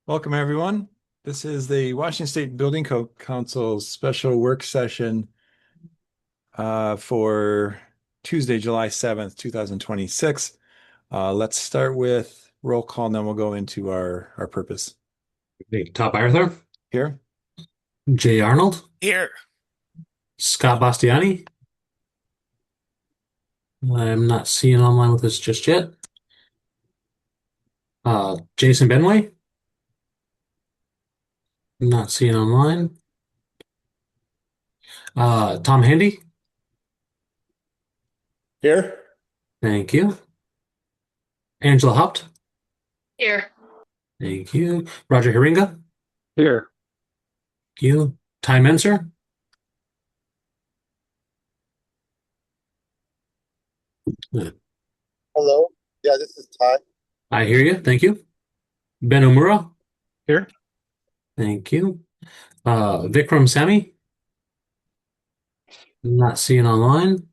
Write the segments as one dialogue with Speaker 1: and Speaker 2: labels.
Speaker 1: Welcome, everyone. This is the Washington State Building Council's special work session for Tuesday, July 7th, 2026. Let's start with roll call, and then we'll go into our purpose.
Speaker 2: Okay, Top Arthur,
Speaker 1: Here.
Speaker 2: Jay Arnold,
Speaker 3: Here.
Speaker 2: Scott Bastiani. I'm not seeing online with us just yet. Jason Benway, not seeing online. Tom Handy,
Speaker 1: Here.
Speaker 2: thank you. Angela Haupt,
Speaker 4: Here.
Speaker 2: thank you. Roger Haringa,
Speaker 5: Here.
Speaker 2: thank you. Ty Menser,
Speaker 6: Hello. Yeah, this is Ty.
Speaker 2: I hear you, thank you. Ben Omura,
Speaker 5: Here.
Speaker 2: thank you. Vikram Sami, not seeing online.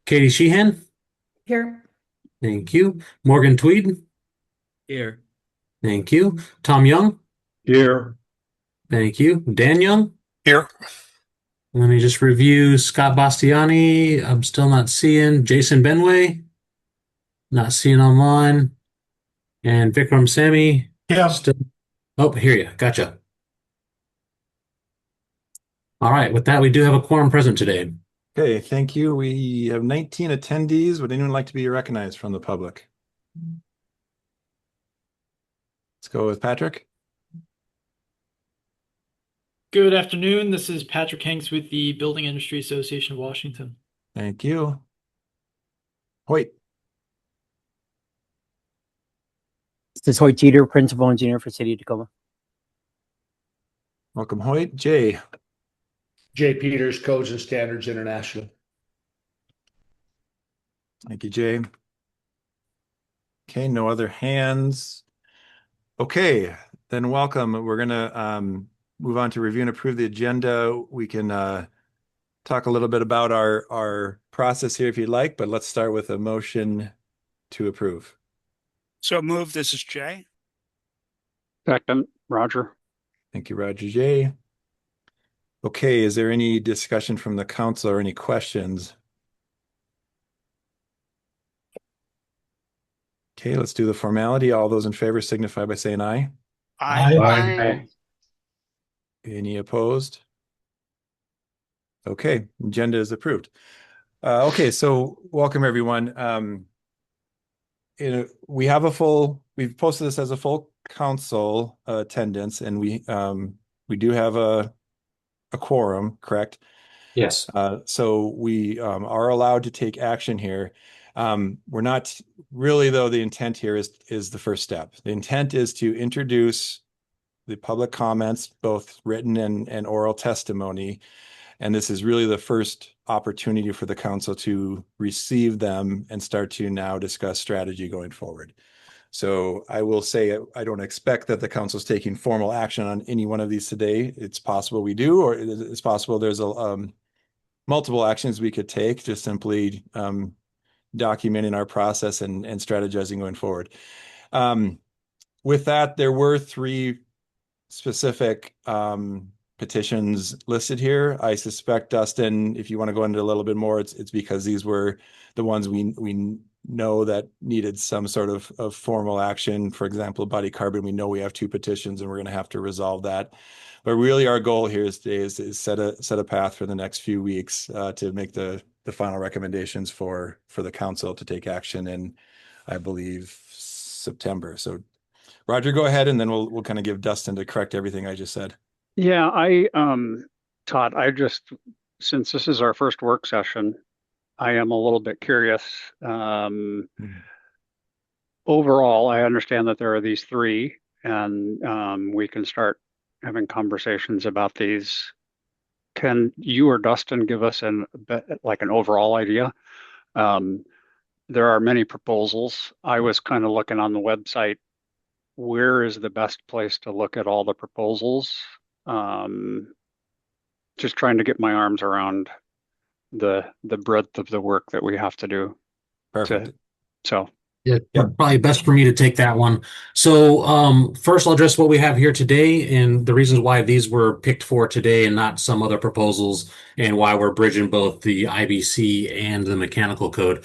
Speaker 2: Katie Sheehan,
Speaker 4: Here.
Speaker 2: thank you. Morgan Tweed,
Speaker 3: Here.
Speaker 2: thank you. Tom Young,
Speaker 5: Here.
Speaker 2: thank you. Dan Young.
Speaker 3: Here.
Speaker 2: Let me just review Scott Bastiani. I'm still not seeing. Jason Benway, not seeing online. And Vikram Sami,
Speaker 5: Yeah.
Speaker 2: still. Oh, here you. Gotcha. All right. With that, we do have a quorum present today.
Speaker 1: Okay, thank you. We have 19 attendees. Would anyone like to be recognized from the public? Let's go with Patrick.
Speaker 7: Good afternoon. This is Patrick Hanks with the Building Industry Association of Washington.
Speaker 1: Thank you. Hoyt.
Speaker 8: This is Hoyt Jeter, Principal Engineer for City of Tacoma.
Speaker 1: Welcome, Hoyt. Jay.
Speaker 5: Jay Peters, Codes and Standards International.
Speaker 1: Thank you, Jay. Okay, no other hands. Okay, then welcome. We're gonna move on to review and approve the agenda. We can talk a little bit about our process here if you'd like, but let's start with a motion to approve.
Speaker 3: So move. This is Jay.
Speaker 5: Second, Roger.
Speaker 1: Thank you, Roger J. Okay, is there any discussion from the council or any questions? Okay, let's do the formality. All those in favor signify by saying aye.
Speaker 3: Aye.
Speaker 1: Any opposed? Okay, agenda is approved. Okay, so welcome everyone. We've posted this as a full council attendance, and we do have a quorum, correct?
Speaker 2: Yes.
Speaker 1: So we are allowed to take action here. We're not really, though, the intent here is the first step. The intent is to introduce the public comments, both written and oral testimony. And this is really the first opportunity for the council to receive them and start to now discuss strategy going forward. So I will say I don't expect that the council is taking formal action on any one of these today. It's possible we do, or it's possible there's multiple actions we could take, just simply documenting our process and strategizing going forward. With that, there were three specific petitions listed here. I suspect, Dustin, if you want to go into a little bit more, it's because these were the ones we know that needed some sort of formal action. For example, body carbon, we know we have two petitions and we're going to have to resolve that. But really our goal here today is set a path for the next few weeks to make the final recommendations for the council to take action in, I believe, September. So Roger, go ahead, and then we'll kind of give Dustin to correct everything I just said.
Speaker 5: Yeah, Todd, since this is our first work session, I am a little bit curious. Overall, I understand that there are these three, and we can start having conversations about these. Can you or Dustin give us an overall idea? There are many proposals. I was kind of looking on the website. Where is the best place to look at all the proposals? Just trying to get my arms around the breadth of the work that we have to do.
Speaker 1: Perfect.
Speaker 5: So
Speaker 2: Yeah,
Speaker 1: Yep.
Speaker 2: probably best for me to take that one. So, first I'll address what we have here today and the reasons why these were picked for today and not some other proposals, and why we're bridging both the IBC and the mechanical code.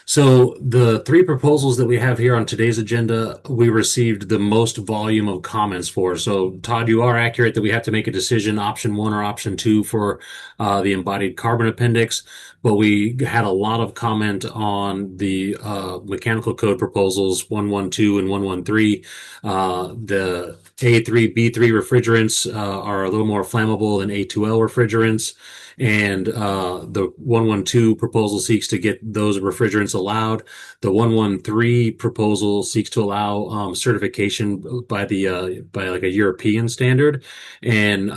Speaker 2: So the three proposals that we have here on today's agenda, we received the most volume of comments for. So Todd, you are accurate that we have to make a decision, option one or option two for the embodied carbon appendix, but we had a lot of comment on the mechanical code proposals 112 and 113. The A3, B3 refrigerants are a little more flammable than A2L refrigerants. And the 112 proposal seeks to get those refrigerants allowed. The 113 proposal seeks to allow certification by the by like a European standard, and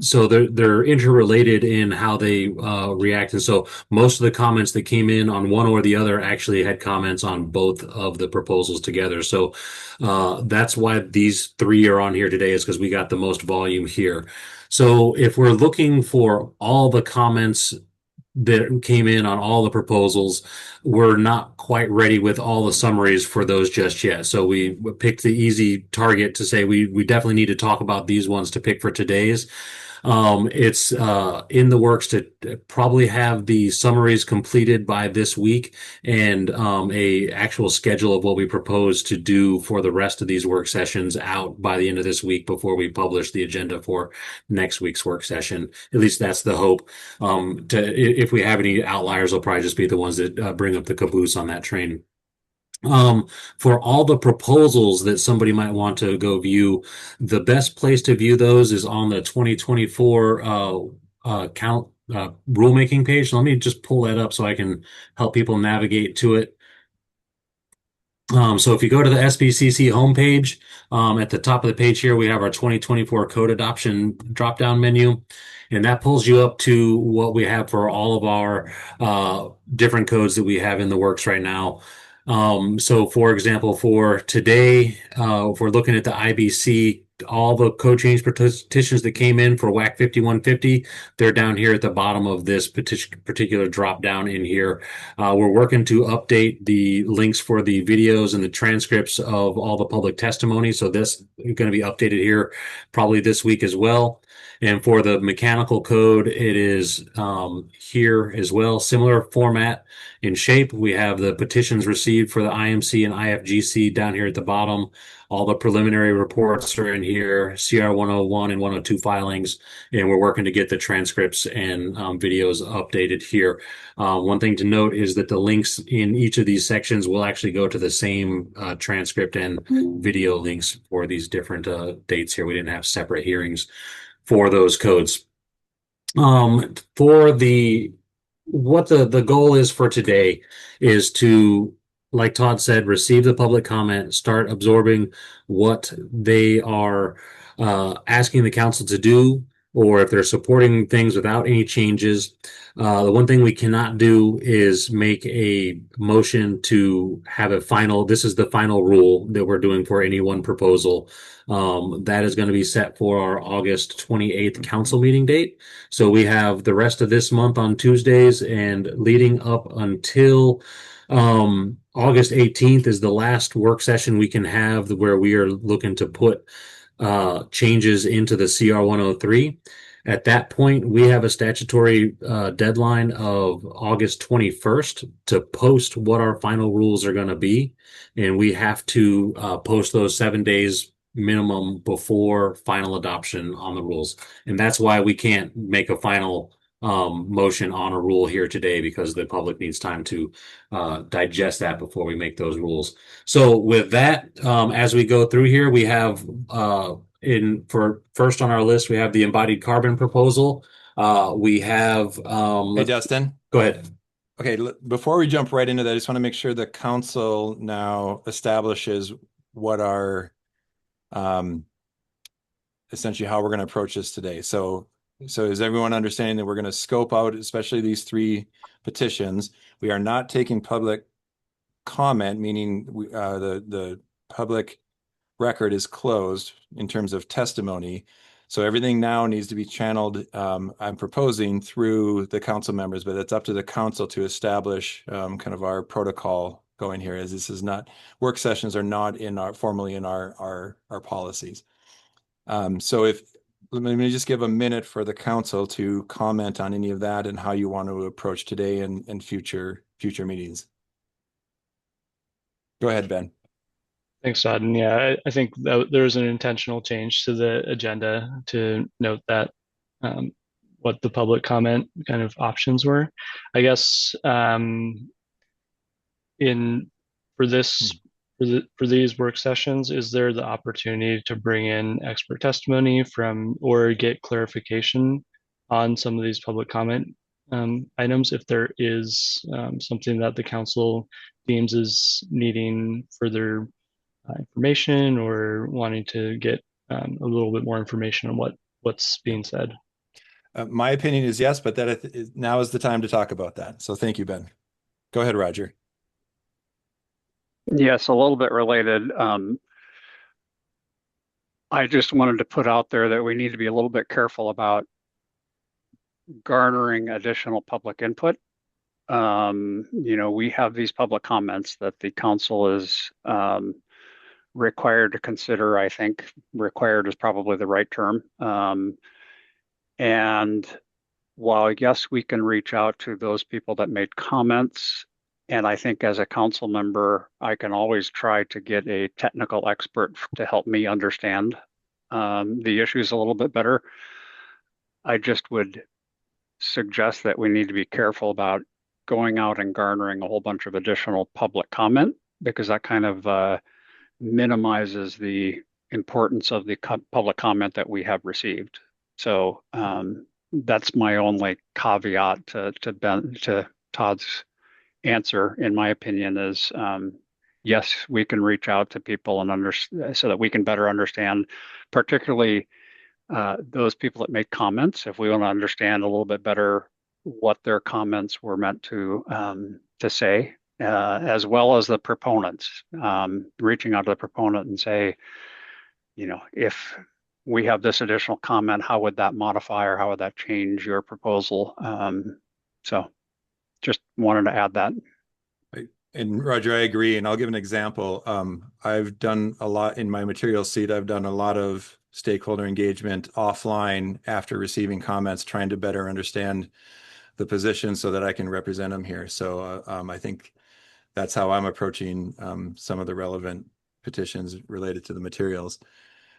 Speaker 2: so they're interrelated in how they react. And so most of the comments that came in on one or the other actually had comments on both of the proposals together. So that's why these three are on here today, is because we got the most volume here. So if we're looking for all the comments that came in on all the proposals, we're not quite ready with all the summaries for those just yet. So we picked the easy target to say we definitely need to talk about these ones to pick for today's. It's in the works to probably have the summaries completed by this week, and a actual schedule of what we propose to do for the rest of these work sessions out by the end of this week before we publish the agenda for next week's work session. At least that's the hope. If we have any outliers, they'll probably just be the ones that bring up the caboose on that train. For all the proposals that somebody might want to go view, the best place to view those is on the 2024 count rulemaking page. Let me just pull that up so I can help people navigate to it. So if you go to the SBCC homepage, at the top of the page here, we have our 2024 code adoption drop-down menu, and that pulls you up to what we have for all of our different codes that we have in the works right now. So for example, for today, if we're looking at the IBC, all the code change petitions that came in for WAC 5150, they're down here at the bottom of this particular drop down in here. We're working to update the links for the videos and the transcripts of all the public testimony. So this is going to be updated here probably this week as well. And for the mechanical code, it is here as well. Similar format in shape. We have the petitions received for the IMC and IFGC down here at the bottom. All the preliminary reports are in here, CR 101 and 102 filings, and we're working to get the transcripts and videos updated here. One thing to note is that the links in each of these sections will actually go to the same transcript and video links for these different dates here. We didn't have separate hearings for those codes. For what the goal is for today is to, like Todd said, receive the public comment, start absorbing what they are asking the council to do, or if they're supporting things without any changes. The one thing we cannot do is make a motion to have a final, this is the final rule that we're doing for any one proposal. That is going to be set for our August 28th council meeting date. So we have the rest of this month on Tuesdays, and leading up until August 18th is the last work session we can have where we are looking to put changes into the CR 103. At that point, we have a statutory deadline of August 21st to post what our final rules are going to be. And we have to post those 7 days minimum before final adoption on the rules. And that's why we can't make a final motion on a rule here today, because the public needs time to digest that before we make those rules. So with that, as we go through here, we have for first on our list, we have the embodied carbon proposal. We have
Speaker 1: Hey, Dustin.
Speaker 2: Go ahead.
Speaker 1: Okay, before we jump right into that, I just want to make sure the council now establishes what our essentially how we're going to approach this today. So is everyone understanding that we're going to scope out, especially these three petitions? We are not taking public comment, meaning the public record is closed in terms of testimony. So everything now needs to be channeled, I'm proposing, through the council members, but it's up to the council to establish kind of our protocol going here, as this is not, work sessions are not formally in our policies. So let me just give a minute for the council to comment on any of that and how you want to approach today and future meetings. Go ahead, Ben.
Speaker 9: Thanks, Todd. And yeah, I think that there was an intentional change to the agenda to note that what the public comment kind of options were. I guess in for this for these work sessions, is there the opportunity to bring in expert testimony from or get clarification on some of these public comment items if there is something that the council deems is needing further information or wanting to get a little bit more information on what's being said?
Speaker 1: My opinion is yes, but that now is the time to talk about that. So thank you, Ben. Go ahead, Roger.
Speaker 5: Yes, a little bit related. I just wanted to put out there that we need to be a little bit careful about garnering additional public input. We have these public comments that the council is required to consider. I think required is probably the right term. And while, yes, we can reach out to those people that made comments, and I think as a council member, I can always try to get a technical expert to help me understand the issues a little bit better. I just would suggest that we need to be careful about going out and garnering a whole bunch of additional public comment, because that kind of minimizes the importance of the public comment that we have received. So that's my only caveat to Todd's answer, in my opinion, is yes, we can reach out to people and so that we can better understand, particularly those people that make comments, if we want to understand a little bit better what their comments were meant to say, as well as the proponents, reaching out to the proponent and say, if we have this additional comment, how would that modify or how would that change your proposal? So just wanted to add that.
Speaker 1: And Roger, I agree. And I'll give an example. I've done a lot in my material seat. I've done a lot of stakeholder engagement offline after receiving comments, trying to better understand the position so that I can represent them here. So I think that's how I'm approaching some of the relevant petitions related to the materials.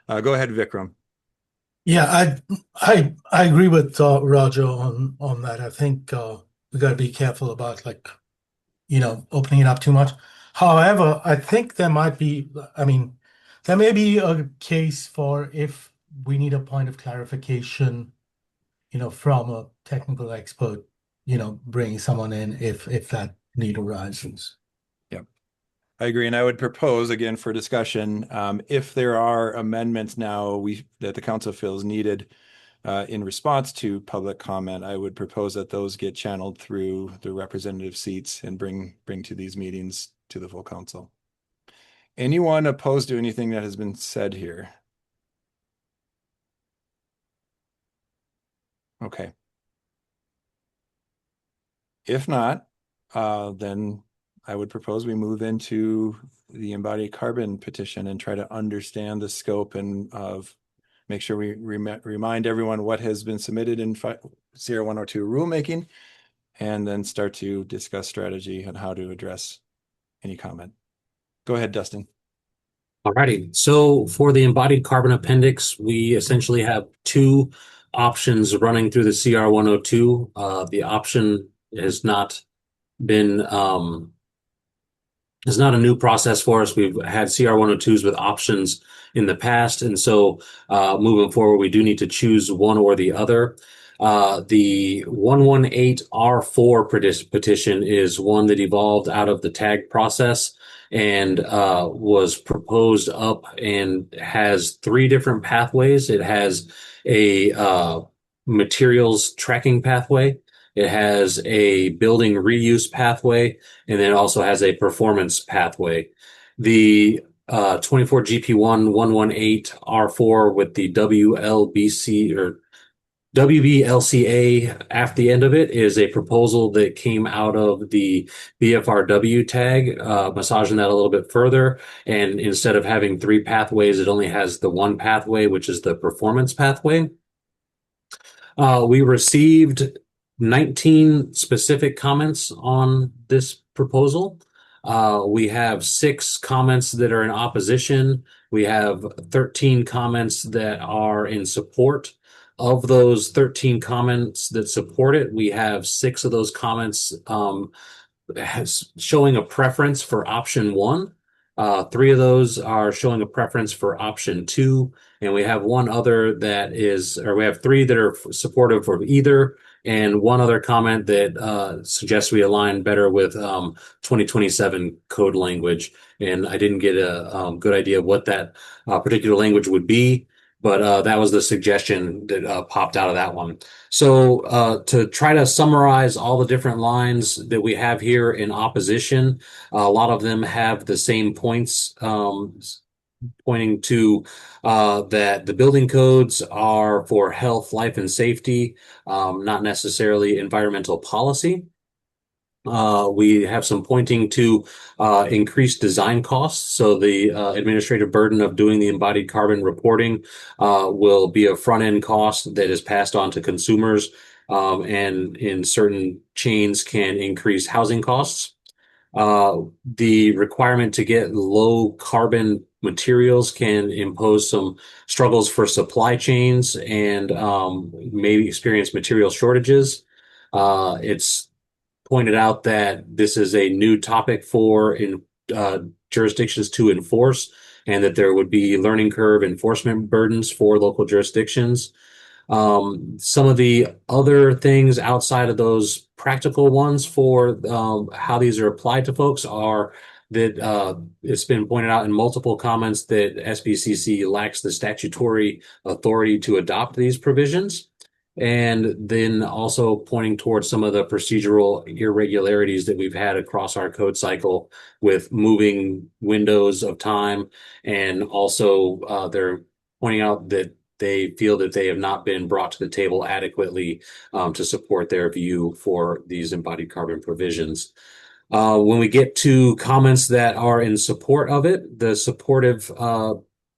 Speaker 1: Go ahead, Vikram.
Speaker 10: Yeah, I agree with Roger on that. I think we got to be careful about opening it up too much. However, I think there may be a case for if we need a point of clarification, from a technical expert, bringing someone in if that need arises.
Speaker 1: Yep, I agree. And I would propose, again, for discussion, if there are amendments now that the council feels needed in response to public comment, I would propose that those get channeled through the representative seats and bring to these meetings to the full council. Anyone opposed to anything that has been said here? Okay. If not, then I would propose we move into the embodied carbon petition and try to understand the scope and make sure we remind everyone what has been submitted in CR 102 rulemaking, and then start to discuss strategy and how to address any comment. Go ahead, Dustin.
Speaker 2: Alrighty. So for the embodied carbon appendix, we essentially have two options running through the CR 102. The option has not been it's not a new process for us. We've had CR 102s with options in the past. And so moving forward, we do need to choose one or the other. The 118R4 petition is one that evolved out of the tag process and was proposed up and has three different pathways. It has a materials tracking pathway. It has a building reuse pathway, and then it also has a performance pathway. The 24 GP1 118R4 with the WLBC or WBLCA at the end of it is a proposal that came out of the BFRW tag, massaging that a little bit further. And instead of having 3 pathways, it only has the 1 pathway, which is the performance pathway. We received 19 specific comments on this proposal. We have 6 comments that are in opposition. We have 13 comments that are in support. Of those 13 comments that support it, we have 6 of those comments showing a preference for option 1. 3 of those are showing a preference for option 2, and we have one other that is, or we have 3 that are supportive of either, and one other comment that suggests we align better with 2027 code language. And I didn't get a good idea of what that particular language would be, but that was the suggestion that popped out of that one. So to try to summarize all the different lines that we have here in opposition, a lot of them have the same points, pointing to that the building codes are for health, life, and safety, not necessarily environmental policy. We have some pointing to increased design costs. So the administrative burden of doing the embodied carbon reporting will be a front-end cost that is passed on to consumers, and in certain chains can increase housing costs. The requirement to get low carbon materials can impose some struggles for supply chains and maybe experience material shortages. It's pointed out that this is a new topic for jurisdictions to enforce, and that there would be learning curve enforcement burdens for local jurisdictions. Some of the other things outside of those practical ones for how these are applied to folks are that it's been pointed out in multiple comments that SBCC lacks the statutory authority to adopt these provisions. And then also pointing towards some of the procedural irregularities that we've had across our code cycle with moving windows of time. And also they're pointing out that they feel that they have not been brought to the table adequately to support their view for these embodied carbon provisions. When we get to comments that are in support of it, the supportive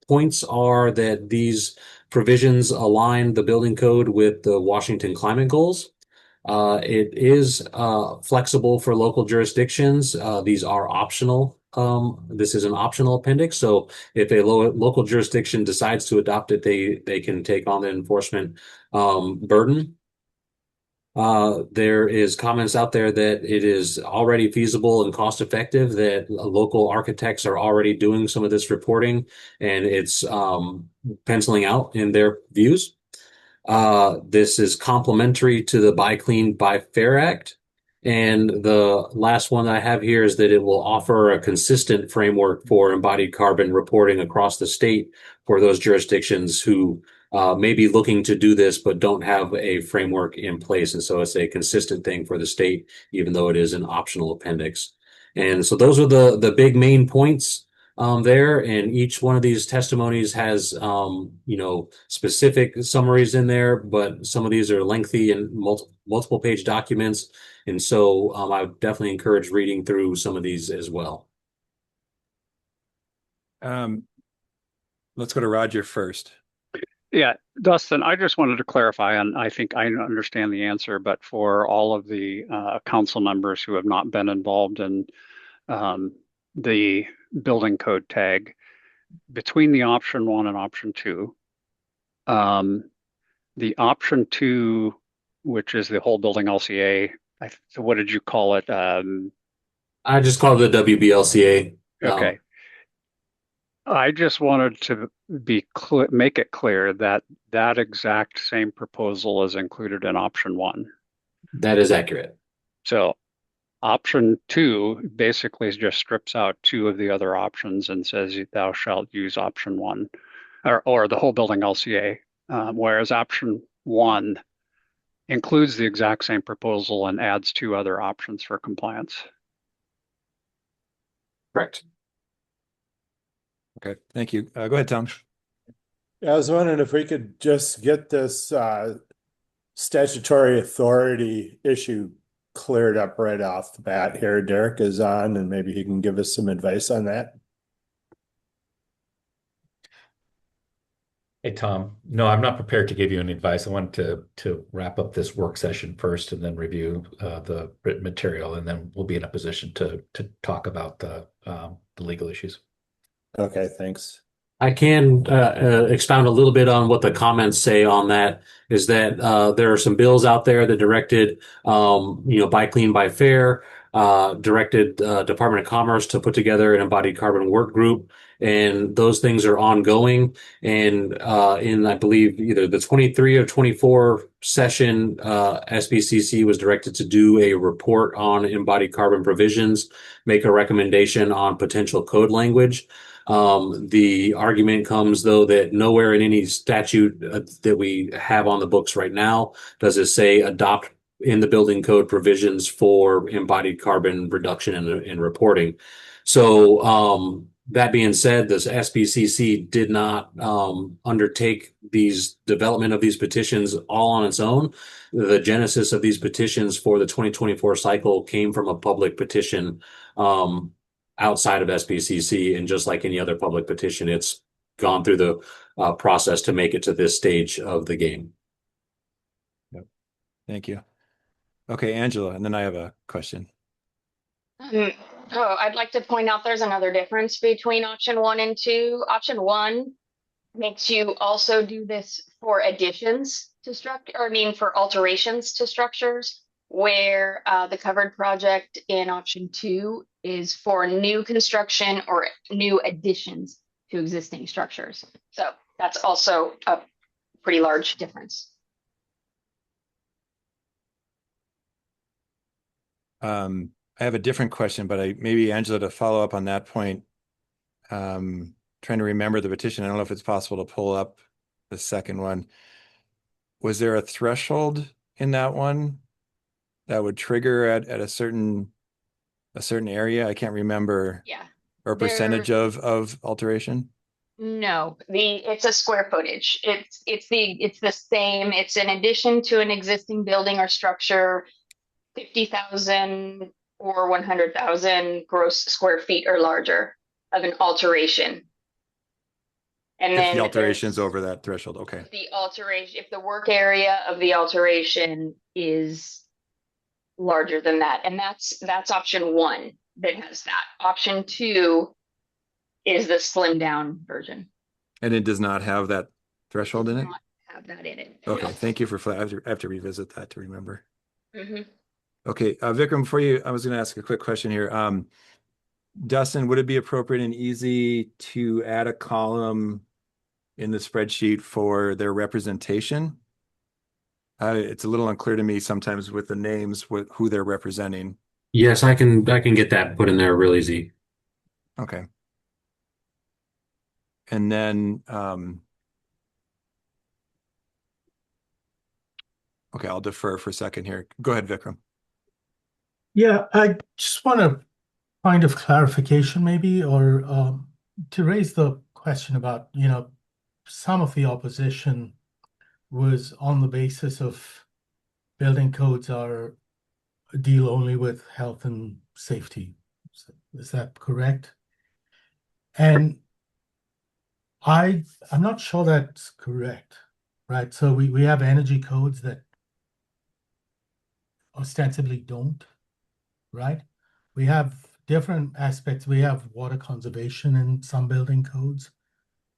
Speaker 2: points are that these provisions align the building code with the Washington climate goals. It is flexible for local jurisdictions. These are optional. This is an optional appendix. So if a local jurisdiction decides to adopt it, they can take on the enforcement burden. There is comments out there that it is already feasible and cost effective, that local architects are already doing some of this reporting, and it's penciling out in their views. This is complementary to the Buy Clean, Buy Fair Act. And the last one I have here is that it will offer a consistent framework for embodied carbon reporting across the state for those jurisdictions who may be looking to do this but don't have a framework in place. And so it's a consistent thing for the state, even though it is an optional appendix. And so those are the big main points there, and each one of these testimonies has specific summaries in there, but some of these are lengthy and multiple page documents, and so I would definitely encourage reading through some of these as well.
Speaker 1: Let's go to Roger first.
Speaker 5: Yeah, Dustin, I just wanted to clarify, and I think I understand the answer, but for all of the council members who have not been involved in the building code tag, between the option 1 and option 2, the option 2, which is the whole building LCA, so what did you call it?
Speaker 2: I just call it the WBLCA.
Speaker 5: Okay. I just wanted to make it clear that that exact same proposal is included in option 1.
Speaker 2: That is accurate.
Speaker 5: So option 2 basically just strips out 2 of the other options and says thou shalt use option 1 or the whole building LCA, whereas option 1 includes the exact same proposal and adds 2 other options for compliance.
Speaker 2: Correct.
Speaker 1: Okay, thank you. Go ahead, Tom.
Speaker 6: I was wondering if we could just get this statutory authority issue cleared up right off the bat here. Derek is on, and maybe he can give us some advice on that.
Speaker 11: Hey, Tom. No, I'm not prepared to give you any advice. I want to wrap up this work session first and then review the written material, and then we'll be in a position to talk about the legal issues.
Speaker 6: Okay, thanks.
Speaker 2: I can expound a little bit on what the comments say on that. Is that there are some bills out there that directed, Buy Clean, Buy Fair, directed Department of Commerce to put together an embodied carbon work group, and those things are ongoing. And in, I believe, either the 23 or 24 session, SBCC was directed to do a report on embodied carbon provisions, make a recommendation on potential code language. The argument comes, though, that nowhere in any statute that we have on the books right now does it say adopt in the building code provisions for embodied carbon reduction and reporting. So, that being said, this SBCC did not undertake these development of these petitions all on its own. The genesis of these petitions for the 2024 cycle came from a public petition outside of SBCC, and just like any other public petition, it's gone through the process to make it to this stage of the game.
Speaker 1: Yep. Thank you. Okay, Angela, and then I have a question.
Speaker 4: I'd like to point out there's another difference between option 1 and 2. Option 1 makes you also do this for additions to structure, for alterations to structures, where the covered project in option 2 is for new construction or new additions to existing structures. So that's also a pretty large difference.
Speaker 1: I have a different question, but maybe Angela, to follow up on that point, trying to remember the petition. I don't know if it's possible to pull up the second one. Was there a threshold in that one that would trigger at a certain area? I can't remember.
Speaker 4: Yeah.
Speaker 1: Or percentage of alteration?
Speaker 4: No, it's a square footage. It's the same. It's an addition to an existing building or structure, 50,000 or 100,000 gross square feet or larger of an alteration. And then
Speaker 1: if the alteration's over that threshold, okay.
Speaker 4: If the work area of the alteration is larger than that, and that's option 1 that has that. Option 2 is the slimmed down version.
Speaker 1: And it does not have that threshold in it?
Speaker 4: Not have that in it.
Speaker 1: Okay, thank you for, I have to revisit that to remember.
Speaker 4: Mm-hmm.
Speaker 1: Okay, Vikram, before I was going to ask a quick question here. Dustin, would it be appropriate and easy to add a column in the spreadsheet for their representation? It's a little unclear to me sometimes with the names, who they're representing.
Speaker 2: Yes, I can get that put in there real easy.
Speaker 1: Okay. And then, okay, I'll defer for a second here. Go ahead, Vikram.
Speaker 10: Yeah, I just want a point of clarification maybe, or to raise the question about, some of the opposition was on the basis of building codes are deal only with health and safety. Is that correct? And I'm not sure that's correct, right? So we have energy codes that ostensibly don't, right? We have different aspects. We have water conservation in some building codes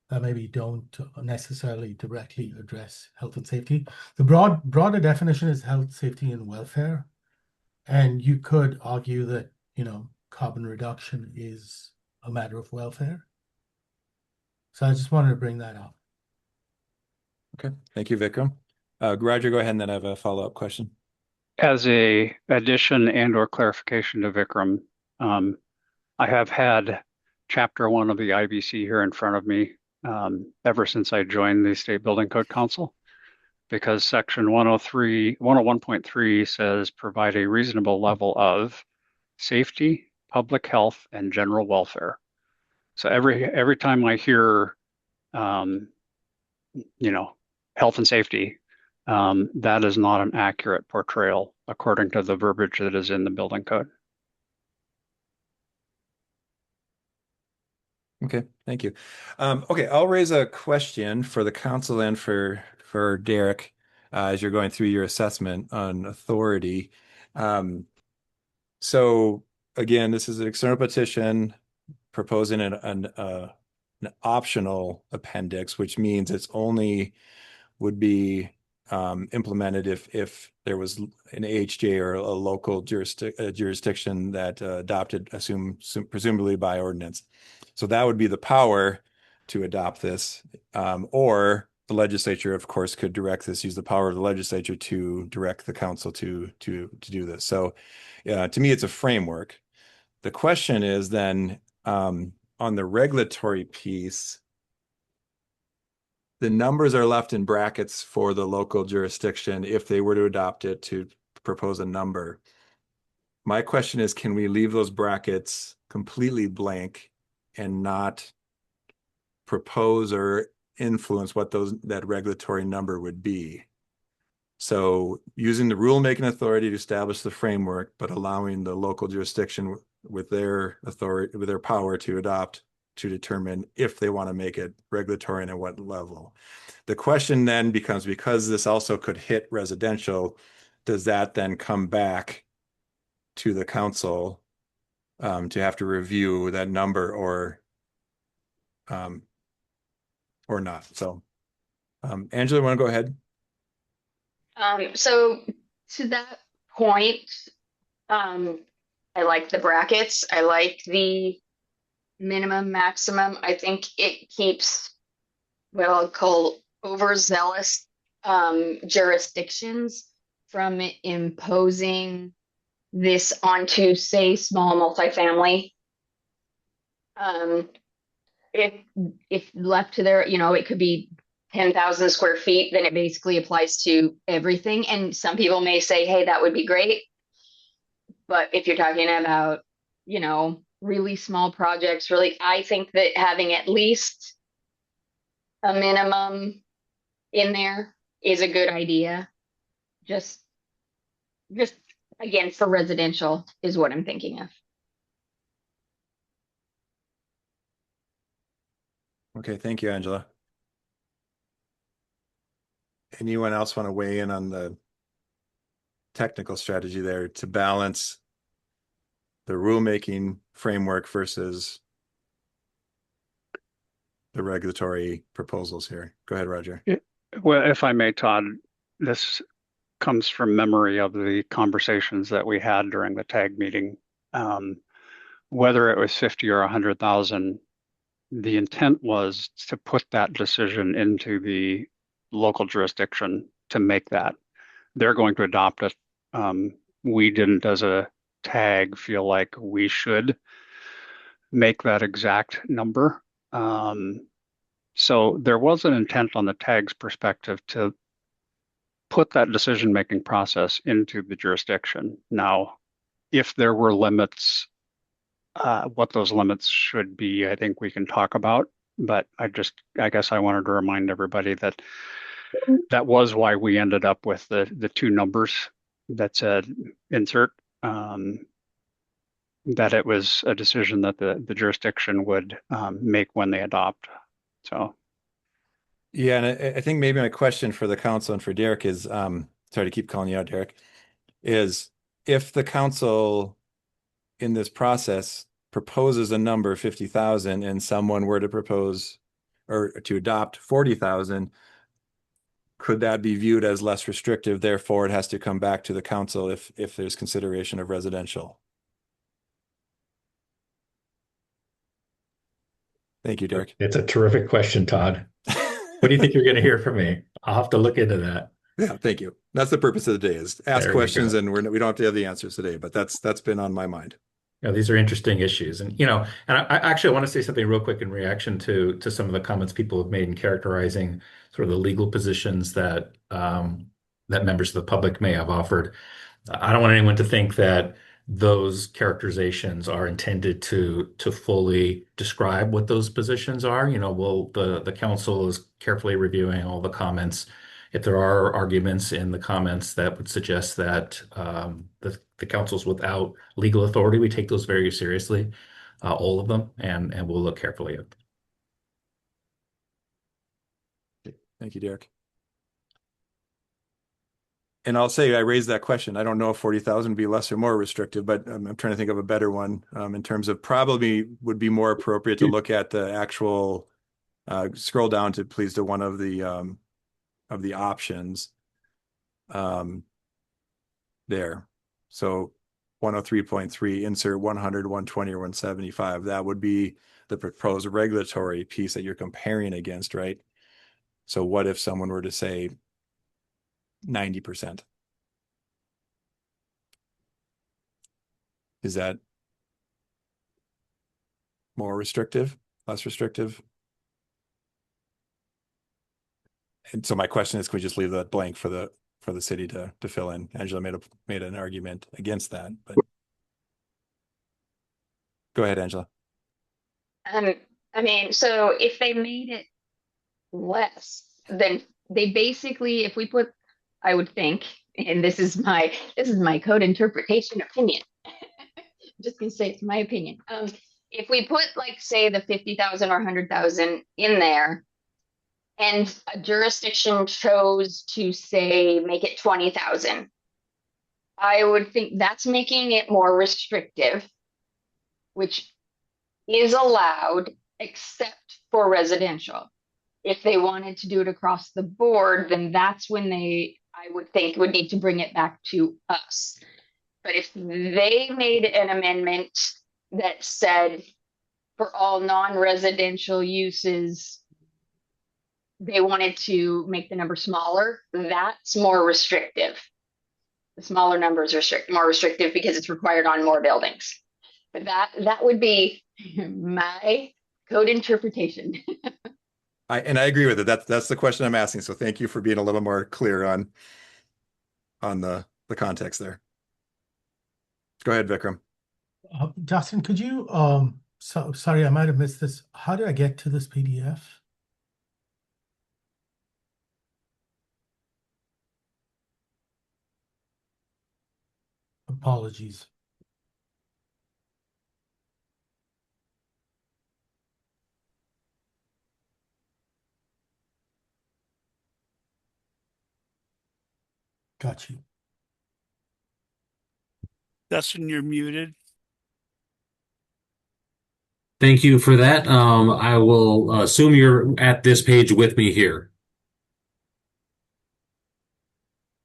Speaker 10: that maybe don't necessarily directly address health and safety. The broader definition is health, safety, and welfare. And you could argue that, carbon reduction is a matter of welfare. So I just wanted to bring that up.
Speaker 1: Okay, thank you, Vikram. Roger, go ahead, and then I have a follow-up question.
Speaker 5: As a addition and or clarification to Vikram, I have had chapter 1 of the IBC here in front of me ever since I joined the State Building Code Council, because section 101.3 says provide a reasonable level of safety, public health, and general welfare. So every time I hear, health and safety, that is not an accurate portrayal according to the verbiage that is in the building code.
Speaker 1: Okay, thank you. Okay, I'll raise a question for the council and for Derek as you're going through your assessment on authority. So again, this is an external petition proposing an optional appendix, which means it's only would be implemented if there was an AHJ or a local jurisdiction that adopted, presumably by ordinance. So that would be the power to adopt this, or the legislature, of course, could direct this, use the power of the legislature to direct the council to do this. So to me, it's a framework. The question is then on the regulatory piece, the numbers are left in brackets for the local jurisdiction if they were to adopt it to propose a number. My question is, can we leave those brackets completely blank and not propose or influence what that regulatory number would be? So using the rulemaking authority to establish the framework, but allowing the local jurisdiction with their authority, with their power to adopt, to determine if they want to make it regulatory and at what level. The question then becomes, because this also could hit residential, does that then come back to the council to have to review that number or not? So Angela, want to go ahead?
Speaker 4: So to that point, I like the brackets. I like the minimum, maximum. I think it keeps what I'll call overzealous jurisdictions from imposing this onto, say, small multifamily. If left to their, it could be 10,000 square feet, then it basically applies to everything. And some people may say, hey, that would be great. But if you're talking about, really small projects, I think that having at least a minimum in there is a good idea. Just again, for residential is what I'm thinking of.
Speaker 1: Okay, thank you, Angela. Anyone else want to weigh in on the technical strategy there to balance the rulemaking framework versus the regulatory proposals here? Go ahead, Roger.
Speaker 5: Well, if I may, Todd, this comes from memory of the conversations that we had during the TAG meeting. Whether it was 50 or 100,000, the intent was to put that decision into the local jurisdiction to make that. They're going to adopt it. We didn't, as a TAG, feel like we should make that exact number. So there was an intent on the TAG's perspective to put that decision-making process into the jurisdiction. Now, if there were limits, what those limits should be, I think we can talk about. But I guess I wanted to remind everybody that that was why we ended up with the two numbers that said insert, that it was a decision that the jurisdiction would make when they adopt. So.
Speaker 1: Yeah, and I think maybe my question for the council and for Derek is, sorry to keep calling you out, Derek, is if the council in this process proposes a number 50,000 and someone were to propose or to adopt 40,000, could that be viewed as less restrictive? Therefore, it has to come back to the council if there's consideration of residential. Thank you, Derek.
Speaker 11: It's a terrific question, Todd. What do you think you're going to hear from me? I'll have to look into that.
Speaker 1: Yeah, thank you. That's the purpose of the day, is ask questions, and we don't have to have the answers today, but that's been on my mind.
Speaker 11: Yeah, these are interesting issues, and and I actually want to say something real quick in reaction to some of the comments people have made in characterizing sort of the legal positions that that members of the public may have offered. I don't want anyone to think that those characterizations are intended to fully describe what those positions are. The council is carefully reviewing all the comments if there are arguments in the comments that would suggest that the councils without legal authority, we take those very seriously, all of them, and we'll look carefully at them.
Speaker 1: Thank you, Derek. And I'll say I raised that question. I don't know if 40,000 would be less or more restrictive, but I'm trying to think of a better one in terms of probably would be more appropriate to look at the actual scroll down to please to one of the options there. So 103.3 insert 100, 120, or 175. That would be the proposed regulatory piece that you're comparing against, right? So what if someone were to say 90%? Is that more restrictive, less restrictive? And so my question is, can we just leave that blank for the city to fill in? Angela made an argument against that, but go ahead, Angela.
Speaker 4: I mean, so if they made it less, then they basically, if we put, I would think, and this is my code interpretation opinion. I'm just gonna say it's my opinion. If we put like say the 50,000 or 100,000 in there, and a jurisdiction chose to say make it 20,000, I would think that's making it more restrictive, which is allowed except for residential. If they wanted to do it across the board, then that's when I would think, would need to bring it back to us. But if they made an amendment that said for all non-residential uses, they wanted to make the number smaller, that's more restrictive. The smaller numbers are more restrictive because it's required on more buildings. But that would be my code interpretation.
Speaker 1: I agree with it. That's the question I'm asking. So thank you for being a little more clear on the context there. Go ahead, Vikram.
Speaker 10: Justin, could you sorry, I might have missed this. How do I get to this PDF? Apologies. Got you.
Speaker 3: Dustin, you're muted.
Speaker 2: Thank you for that. I will assume you're at this page with me here.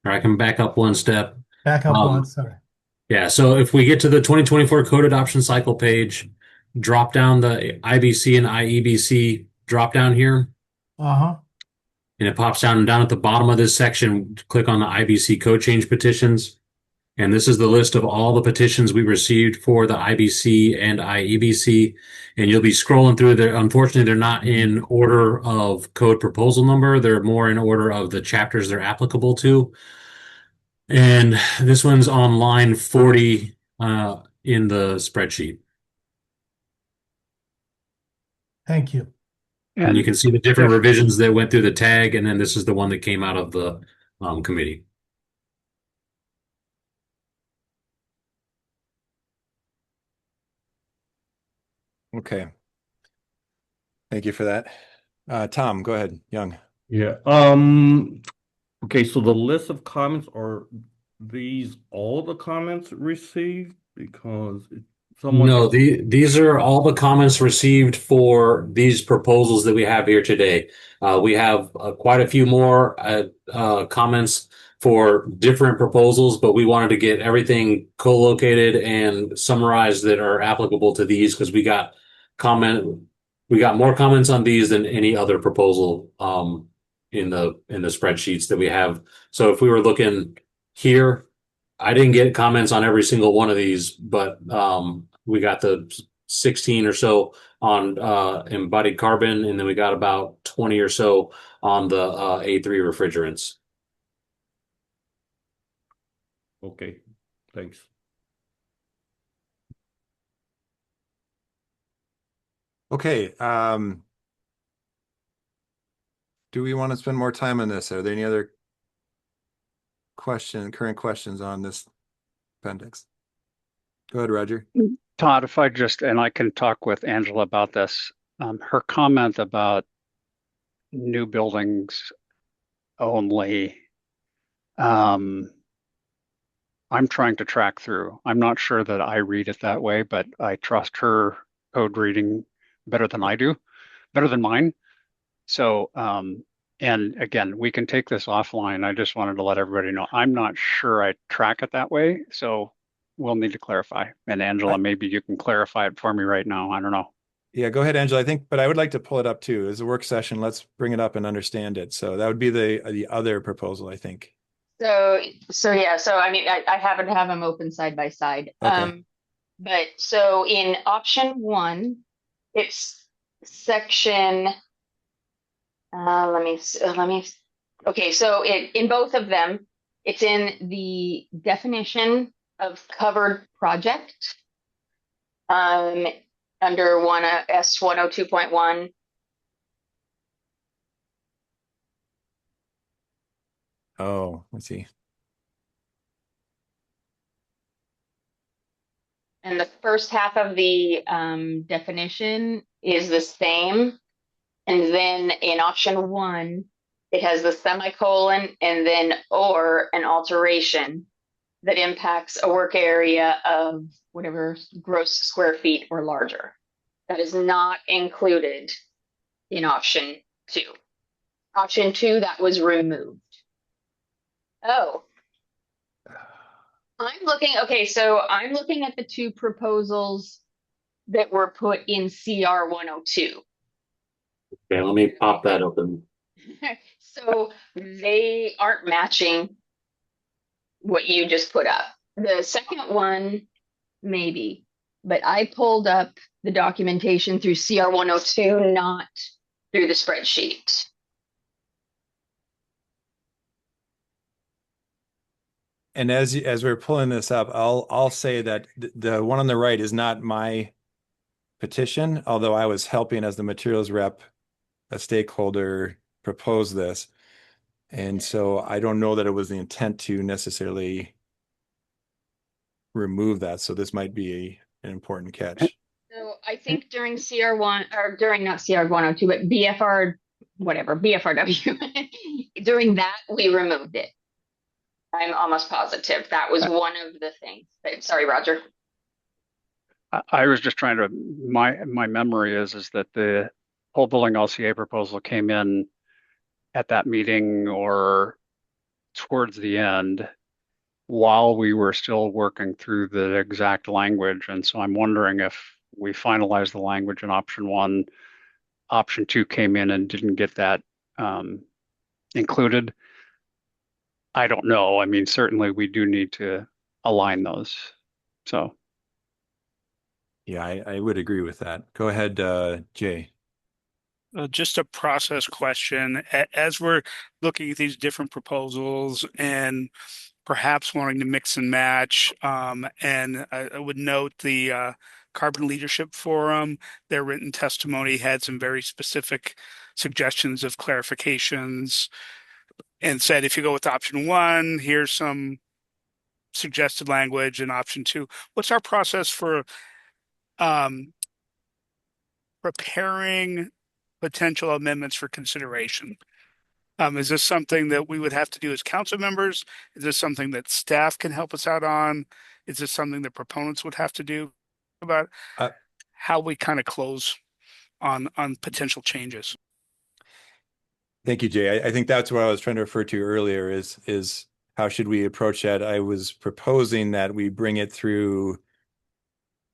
Speaker 2: All right, I can back up one step.
Speaker 10: Back up one, sorry.
Speaker 2: Yeah, so if we get to the 2024 code adoption cycle page, drop down the IBC and IEBC drop down here.
Speaker 10: Uh-huh.
Speaker 2: And it pops down, and down at the bottom of this section, click on the IBC code change petitions. And this is the list of all the petitions we received for the IBC and IEBC. And you'll be scrolling through there. Unfortunately, they're not in order of code proposal number. They're more in order of the chapters they're applicable to. And this one's on line 40 in the spreadsheet.
Speaker 10: Thank you.
Speaker 2: And you can see the different revisions that went through the tag, and then this is the one that came out of the committee.
Speaker 1: Okay. Thank you for that. Tom, go ahead. Young.
Speaker 12: Yeah. Okay, so the list of comments, are these all the comments received? Because someone
Speaker 2: No, these are all the comments received for these proposals that we have here today. We have quite a few more comments for different proposals, but we wanted to get everything co-located and summarized that are applicable to these because we got more comments on these than any other proposal in the spreadsheets that we have. So if we were looking here, I didn't get comments on every single one of these, but we got the 16 or so on embodied carbon, and then we got about 20 or so on the A3 refrigerants.
Speaker 12: Okay, thanks.
Speaker 1: Okay. Do we want to spend more time on this? Are there any other current questions on this appendix? Go ahead, Roger.
Speaker 5: Todd, if I just, and I can talk with Angela about this, her comment about new buildings only, I'm trying to track through. I'm not sure that I read it that way, but I trust her code reading better than I do, better than mine. So, and again, we can take this offline. I just wanted to let everybody know I'm not sure I track it that way. So we'll need to clarify. And Angela, maybe you can clarify it for me right now. I don't know.
Speaker 1: Yeah, go ahead, Angela. I think, but I would like to pull it up too. As a work session, let's bring it up and understand it. So that would be the other proposal, I think.
Speaker 4: So yeah, so I mean, I happen to have them open side by side.
Speaker 1: Okay.
Speaker 4: But so in option one, it's section, okay, so in both of them, it's in the definition of covered project. Under one S 102.1.
Speaker 1: Oh, let's see.
Speaker 4: And the first half of the definition is the same. And then in option one, it has the semicolon and then or an alteration that impacts a work area of whatever gross square feet or larger. That is not included in option two. Option two, that was removed. Oh. Okay, so I'm looking at the two proposals that were put in CR 102.
Speaker 2: Okay, let me pop that open.
Speaker 4: So they aren't matching what you just put up. The second one, maybe, but I pulled up the documentation through CR 102, not through the spreadsheet.
Speaker 1: And as we're pulling this up, I'll say that the one on the right is not my petition, although I was helping as the materials rep, a stakeholder propose this. And so I don't know that it was the intent to necessarily remove that. So this might be an important catch.
Speaker 4: So I think during CR1 or during not CR 102, but BFR, whatever, BFRW, during that we removed it. I'm almost positive that was one of the things. Sorry, Roger.
Speaker 5: I was just trying to, my memory is that the whole building LCA proposal came in at that meeting or towards the end while we were still working through the exact language. And so I'm wondering if we finalized the language in option one, option two came in and didn't get that included. I don't know. I mean, certainly we do need to align those. So.
Speaker 1: Yeah, I would agree with that. Go ahead, Jay.
Speaker 3: Just a process question. As we're looking at these different proposals and perhaps wanting to mix and match, and I would note the Carbon Leadership Forum, their written testimony had some very specific suggestions of clarifications and said, if you go with option one, here's some suggested language, and option two. What's our process for preparing potential amendments for consideration? Is this something that we would have to do as council members? Is this something that staff can help us out on? Is this something that proponents would have to do about how we kind of close on potential changes?
Speaker 1: Thank you, Jay. I think that's what I was trying to refer to earlier is how should we approach that? I was proposing that we bring it through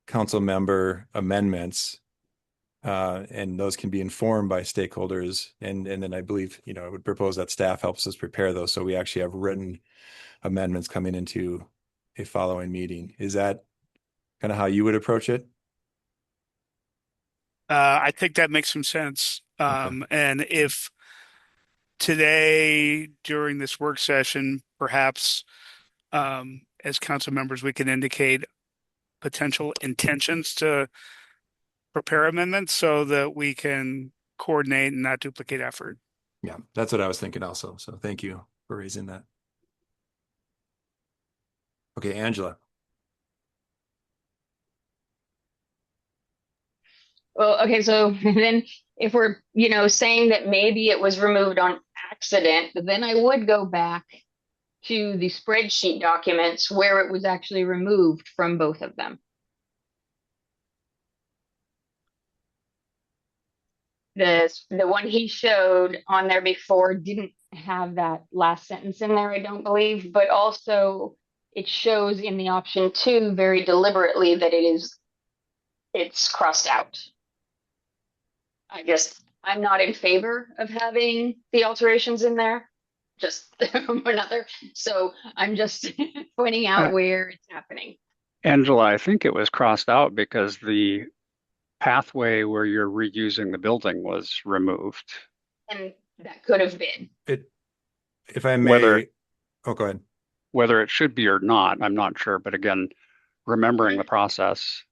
Speaker 1: council member amendments, and those can be informed by stakeholders. And then I believe, I would propose that staff helps us prepare those so we actually have written amendments coming into a following meeting. Is that kind of how you would approach it?
Speaker 3: I think that makes some sense.
Speaker 1: Okay.
Speaker 3: And if today during this work session, perhaps as council members, we can indicate potential intentions to prepare amendments so that we can coordinate and not duplicate effort.
Speaker 1: Yeah, that's what I was thinking also. So thank you for raising that. Okay, Angela.
Speaker 4: Well, okay, so then if we're, saying that maybe it was removed on accident, then I would go back to the spreadsheet documents where it was actually removed from both of them. The one he showed on there before didn't have that last sentence in there, I don't believe, but also it shows in the option 2 very deliberately that it's crossed out. I guess I'm not in favor of having the alterations in there, just another. So I'm just pointing out where it's happening.
Speaker 5: Angela, I think it was crossed out because the pathway where you're reusing the building was removed.
Speaker 4: And that could have been.
Speaker 1: If I may, go ahead.
Speaker 5: Whether it should be or not, I'm not sure. But again, remembering the process.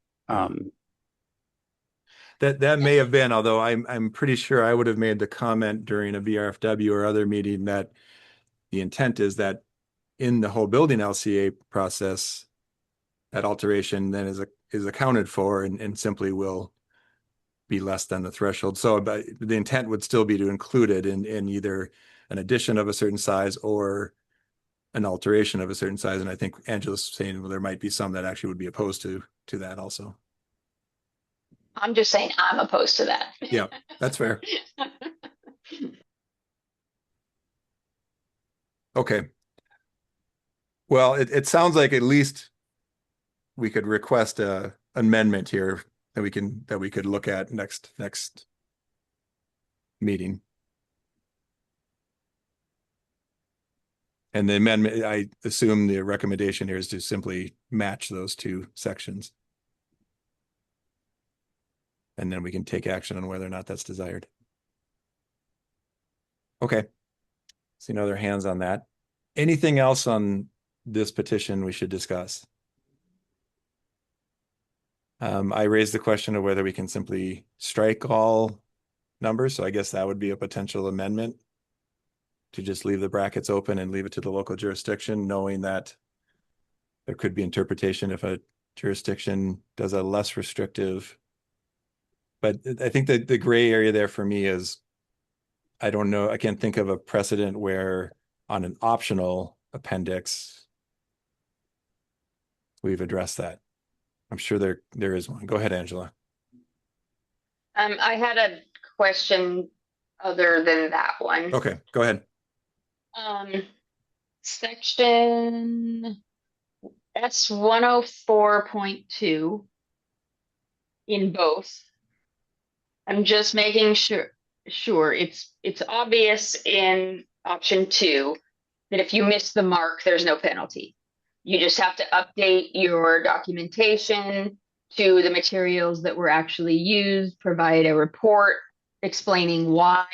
Speaker 1: That may have been, although I'm pretty sure I would have made the comment during a VRFW or other meeting that the intent is that in the whole building LCA process, that alteration then is accounted for and simply will be less than the threshold. So but the intent would still be to include it in either an addition of a certain size or an alteration of a certain size. And I think Angela's saying, well, there might be some that actually would be opposed to that also.
Speaker 4: I'm just saying I'm opposed to that.
Speaker 1: Yeah, that's fair. Okay. Well, it sounds like at least we could request a amendment here that we could look at next meeting. And the amendment, I assume the recommendation here is to simply match those two sections. And then we can take action on whether or not that's desired. Okay. See no other hands on that. Anything else on this petition we should discuss? I raised the question of whether we can simply strike all numbers. So I guess that would be a potential amendment to just leave the brackets open and leave it to the local jurisdiction, knowing that there could be interpretation if a jurisdiction does a less restrictive. But I think that the gray area there for me is, I don't know, I can't think of a precedent where on an optional appendix, we've addressed that. I'm sure there is one. Go ahead, Angela.
Speaker 4: I had a question other than that one.
Speaker 1: Okay, go ahead.
Speaker 4: Section S104.2 in both. I'm just making sure it's obvious in option 2 that if you miss the mark, there's no penalty. You just have to update your documentation to the materials that were actually used, provide a report explaining why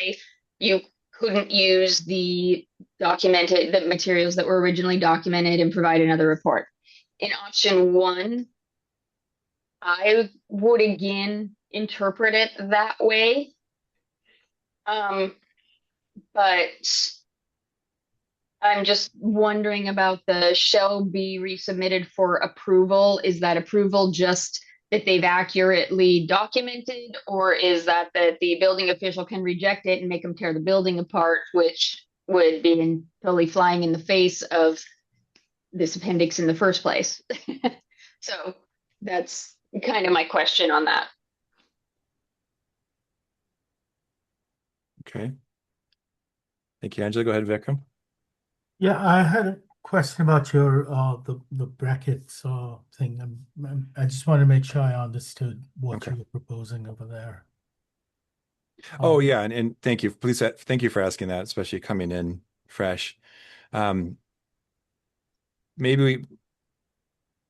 Speaker 4: you couldn't use the materials that were originally documented, and provide another report. In option 1, I would again interpret it that way. But I'm just wondering about the shall be resubmitted for approval. Is that approval just that they've accurately documented, or is that the building official can reject it and make them tear the building apart, which would be totally flying in the face of this appendix in the first place? So that's kind of my question on that.
Speaker 1: Okay. Thank you, Angela. Go ahead, Vikram.
Speaker 10: Yeah, I had a question about your the brackets thing. I just want to make sure I understood what you were proposing over there.
Speaker 1: Oh yeah, and thank you. Please, thank you for asking that, especially coming in fresh. So in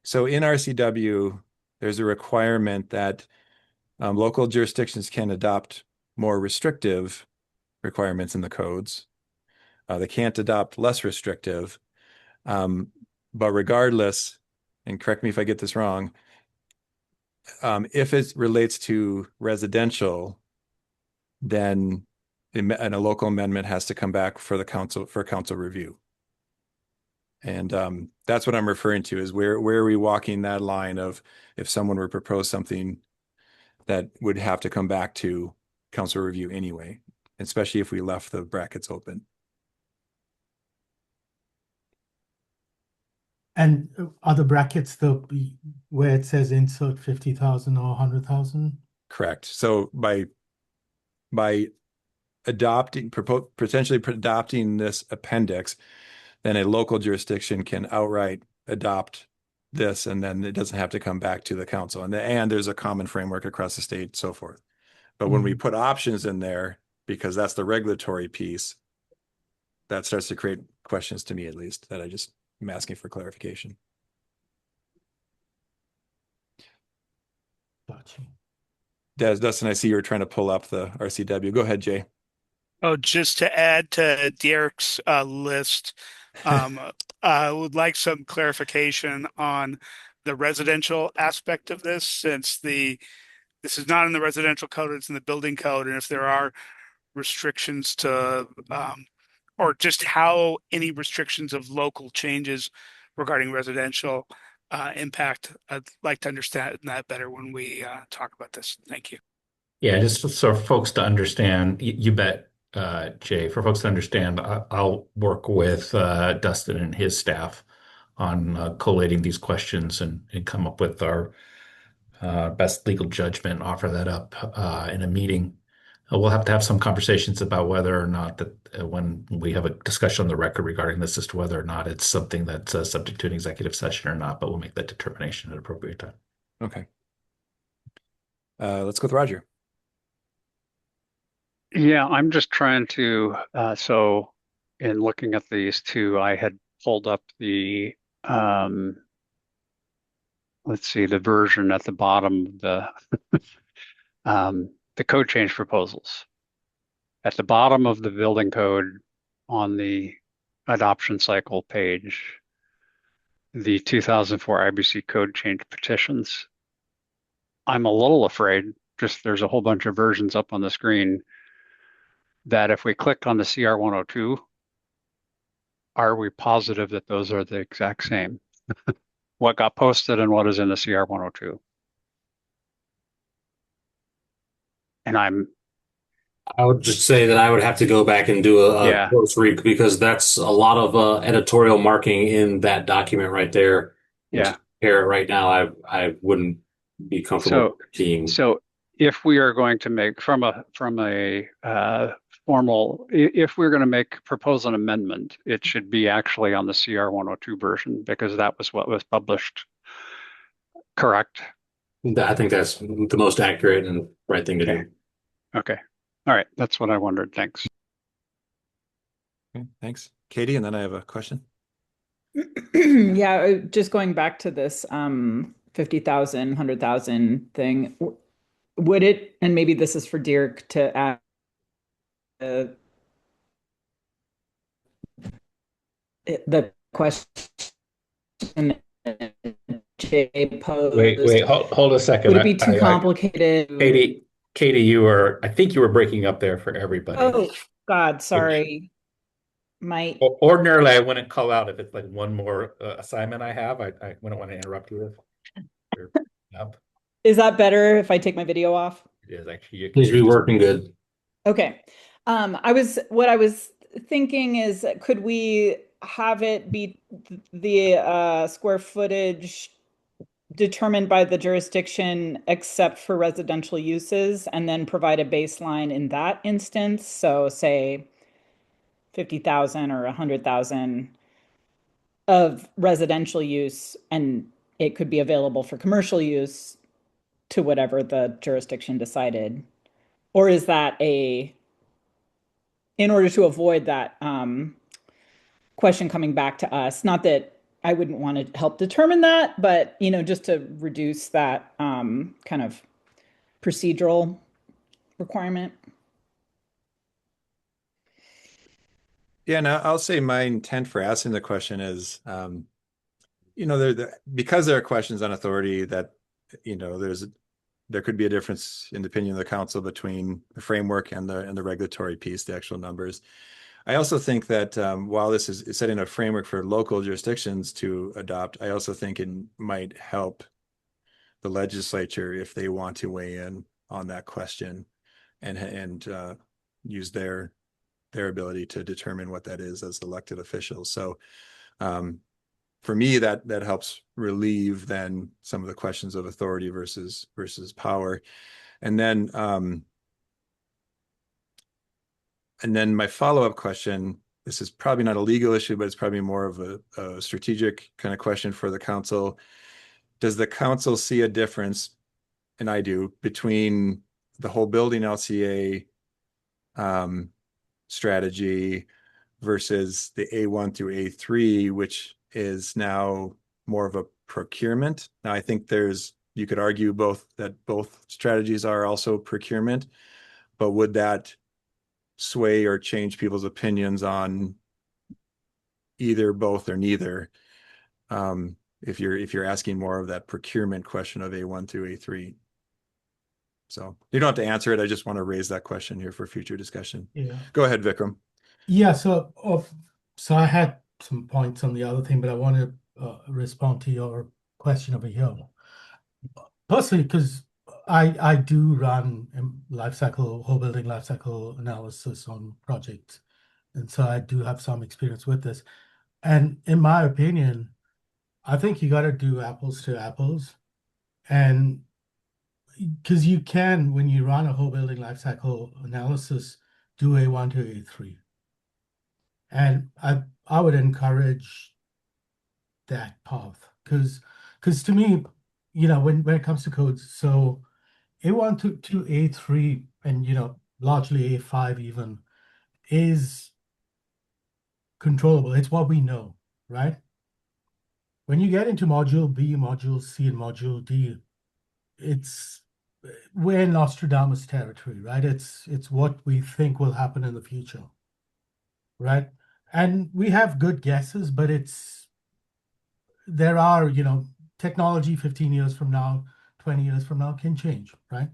Speaker 1: RCW, there's a requirement that local jurisdictions can adopt more restrictive requirements in the codes. They can't adopt less restrictive. But regardless, and correct me if I get this wrong, if it relates to residential, then a local amendment has to come back for council review. And that's what I'm referring to, is where are we walking that line of, if someone were to propose something that would have to come back to council review anyway, especially if we left the brackets open.
Speaker 10: And are the brackets where it says insert 50,000 or 100,000?
Speaker 1: Correct. So by potentially adopting this appendix, then a local jurisdiction can outright adopt this, and then it doesn't have to come back to the council. And there's a common framework across the state, so forth. But when we put options in there, because that's the regulatory piece, that starts to create questions, to me at least, that I'm asking for clarification.
Speaker 10: Gotcha.
Speaker 1: Dustin, I see you were trying to pull up the RCW. Go ahead, Jay.
Speaker 3: Oh, just to add to Derek's list, I would like some clarification on the residential aspect of this, since this is not in the residential code, it's in the building code, and if there are restrictions to, or just how any restrictions of local changes regarding residential impact. I'd like to understand that better when we talk about this. Thank you.
Speaker 11: Yeah, just so folks to understand, you bet, Jay, for folks to understand, I'll work with Dustin and his staff on collating these questions and come up with our best legal judgment, offer that up in a meeting. We'll have to have some conversations about whether or not that when we have a discussion on the record regarding this, as to whether or not it's something that's subject to an executive session or not, but we'll make that determination at an appropriate time.
Speaker 1: Okay. Let's go with Roger.
Speaker 5: Yeah, I'm just trying to, so in looking at these two, I had pulled up the, let's see, the version at the bottom of the code change proposals. At the bottom of the building code on the adoption cycle page, the 2004 IBC code change petitions. I'm a little afraid, just there's a whole bunch of versions up on the screen, that if we click on the CR 102, are we positive that those are the exact same? What got posted and what is in the CR 102? And
Speaker 2: I would just say that I would have to go back and do a close read, because that's a lot of editorial marking in that document right there.
Speaker 5: Yeah.
Speaker 2: Here right now, I wouldn't be comfortable seeing.
Speaker 5: So if we are going to make from a formal, if we're going to propose an amendment, it should be actually on the CR 102 version, because that was what was published. Correct?
Speaker 2: I think that's the most accurate and right thing to do.
Speaker 5: Okay. All right. That's what I wondered. Thanks.
Speaker 1: Okay, thanks. Katie, and then I have a question.
Speaker 13: Yeah, just going back to this 50,000, 100,000 thing, would it, and maybe this is for Dirk to add, the question Jay posed.
Speaker 11: Wait, hold a second.
Speaker 13: Would it be too complicated?
Speaker 11: Katie, I think you were breaking up there for everybody.
Speaker 13: Oh, God, sorry.
Speaker 11: Ordinarily, I wouldn't call out if it's like one more assignment I have. I wouldn't want to interrupt you with.
Speaker 13: Is that better if I take my video off?
Speaker 11: It is actually.
Speaker 2: It seems to be working good.
Speaker 13: Okay. What I was thinking is, could we have it be the square footage determined by the jurisdiction except for residential uses, and then provide a baseline in that instance? So say 50,000 or 100,000 of residential use, and it could be available for commercial use to whatever the jurisdiction decided. Or is that in order to avoid that question coming back to us, not that I wouldn't want to help determine that, but, just to reduce that kind of procedural requirement.
Speaker 1: Yeah, now I'll say my intent for asking the question is, because there are questions on authority that, there could be a difference in the opinion of the council between the framework and the regulatory piece, the actual numbers. I also think that while this is setting a framework for local jurisdictions to adopt, I also think it might help the legislature if they want to weigh in on that question and use their ability to determine what that is as elected officials. So for me, that helps relieve then some of the questions of authority versus power. And then my follow-up question, this is probably not a legal issue, but it's probably more of a strategic kind of question for the council. Does the council see a difference, and I do, between the whole building LCA strategy versus the A1 through A3, which is now more of a procurement? Now, I think you could argue that both strategies are also procurement, but would that sway or change people's opinions on either, both, or neither? If you're asking more of that procurement question of A1 through A3. So you don't have to answer it. I just want to raise that question here for future discussion.
Speaker 10: Yeah.
Speaker 1: Go ahead, Vikram.
Speaker 10: Yeah, so I had some points on the other thing, but I want to respond to your question over here. Personally, because I do run whole building life cycle analysis on projects, and so I do have some experience with this. And in my opinion, I think you got to do apples to apples, and because you can, when you run a whole building life cycle analysis, do A1 to A3. And I would encourage that path because to me, when it comes to codes, so A1 to A3 and largely A5 even is controllable. It's what we know, right? When you get into module B, module C, and module D, we're in Nostradamus territory, right? It's what we think will happen in the future, right? And we have good guesses, but there are, technology 15 years from now, 20 years from now can change, right?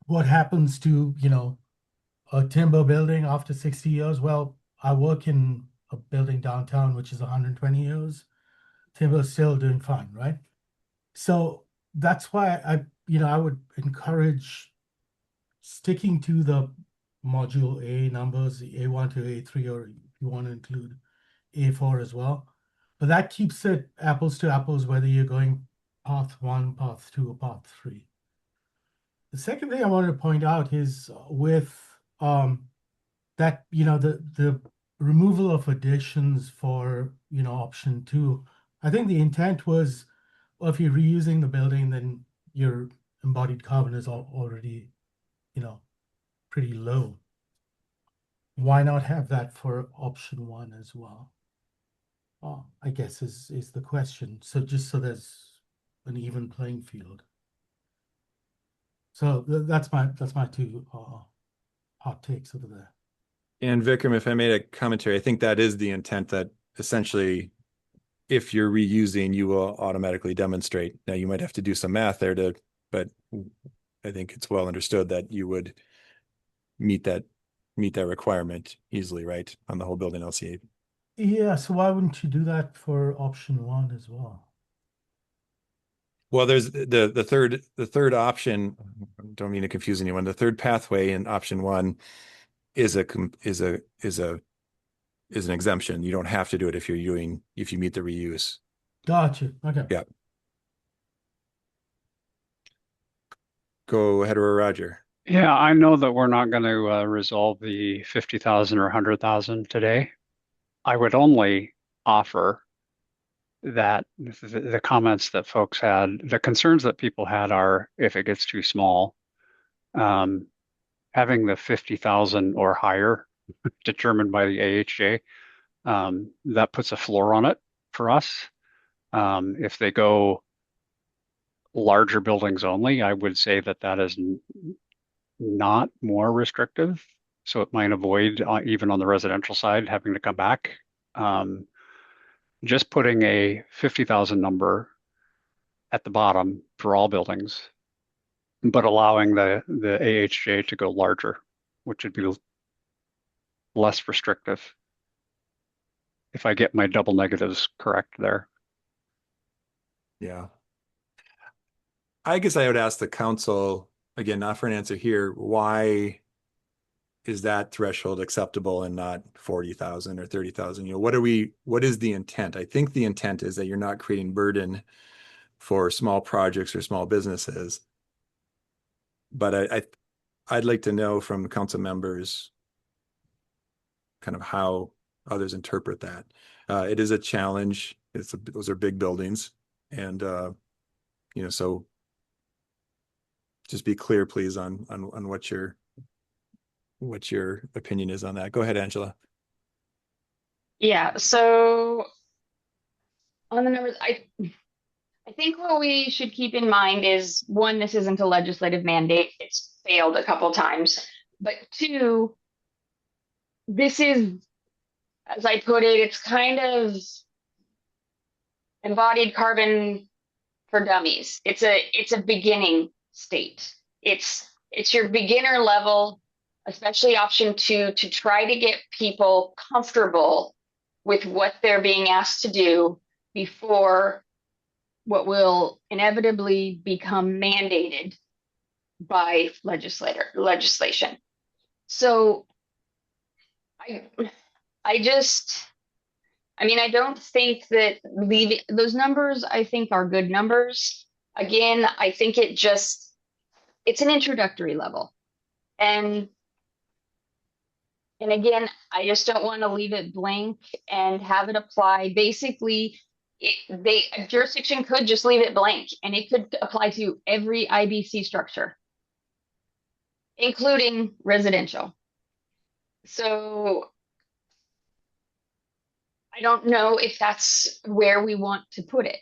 Speaker 10: What happens to, a timber building after 60 years? Well, I work in a building downtown, which is 120 years. Timber is still doing fine, right? So that's why I would encourage sticking to the module A numbers, A1 to A3, or if you want to include A4 as well. But that keeps it apples to apples, whether you're going path 1, path 2, or path 3. The second thing I wanted to point out is with that, the removal of additions for, option 2, I think the intent was, well, if you're reusing the building, then your embodied carbon is already, pretty low. Why not have that for option 1 as well? I guess is the question. So just so there's an even playing field. So that's my 2 hot takes over there.
Speaker 1: And Vikram, if I made a commentary, I think that is the intent, that essentially, if you're reusing, you will automatically demonstrate. Now, you might have to do some math there but I think it's well understood that you would meet that requirement easily, right, on the whole building LCA.
Speaker 10: Yeah, so why wouldn't you do that for option 1 as well?
Speaker 1: Well, there's the third option. Don't mean to confuse anyone. The third pathway in option 1 is an exemption. You don't have to do it if you meet the reuse.
Speaker 10: Gotcha. Okay.
Speaker 1: Yeah. Go ahead, Roger.
Speaker 5: Yeah, I know that we're not going to resolve the 50,000 or 100,000 today. I would only offer that the comments that folks had, the concerns that people had are if it gets too small, having the 50,000 or higher determined by the AHJ, that puts a floor on it for us. If they go larger buildings only, I would say that is not more restrictive. So it might avoid, even on the residential side, having to come back. Just putting a 50,000 number at the bottom for all buildings, but allowing the AHJ to go larger, which would be less restrictive. If I get my double negatives correct there.
Speaker 1: Yeah. I guess I would ask the council, again, not for an answer here, why is that threshold acceptable and not 40,000 or 30,000? You know, what is the intent? I think the intent is that you're not creating burden for small projects or small businesses. But I'd like to know from council members kind of how others interpret that. It is a challenge. Those are big buildings. And, you know, so just be clear, please, on what your opinion is on that. Go ahead, Angela.
Speaker 4: Yeah, so on the numbers, I think what we should keep in mind is one, this isn't a legislative mandate. It's failed a couple times. But two, this is, as I put it, it's kind of embodied carbon for dummies. It's a beginning state. It's your beginner level, especially option 2, to try to get people comfortable with what they're being asked to do before what will inevitably become mandated by legislation. So I mean, I don't think that leaving those numbers, I think, are good numbers. Again, I think it's an introductory level. And again, I just don't want to leave it blank and have it apply. Basically, a jurisdiction could just leave it blank and it could apply to every IBC structure, including residential. So I don't know if that's where we want to put it.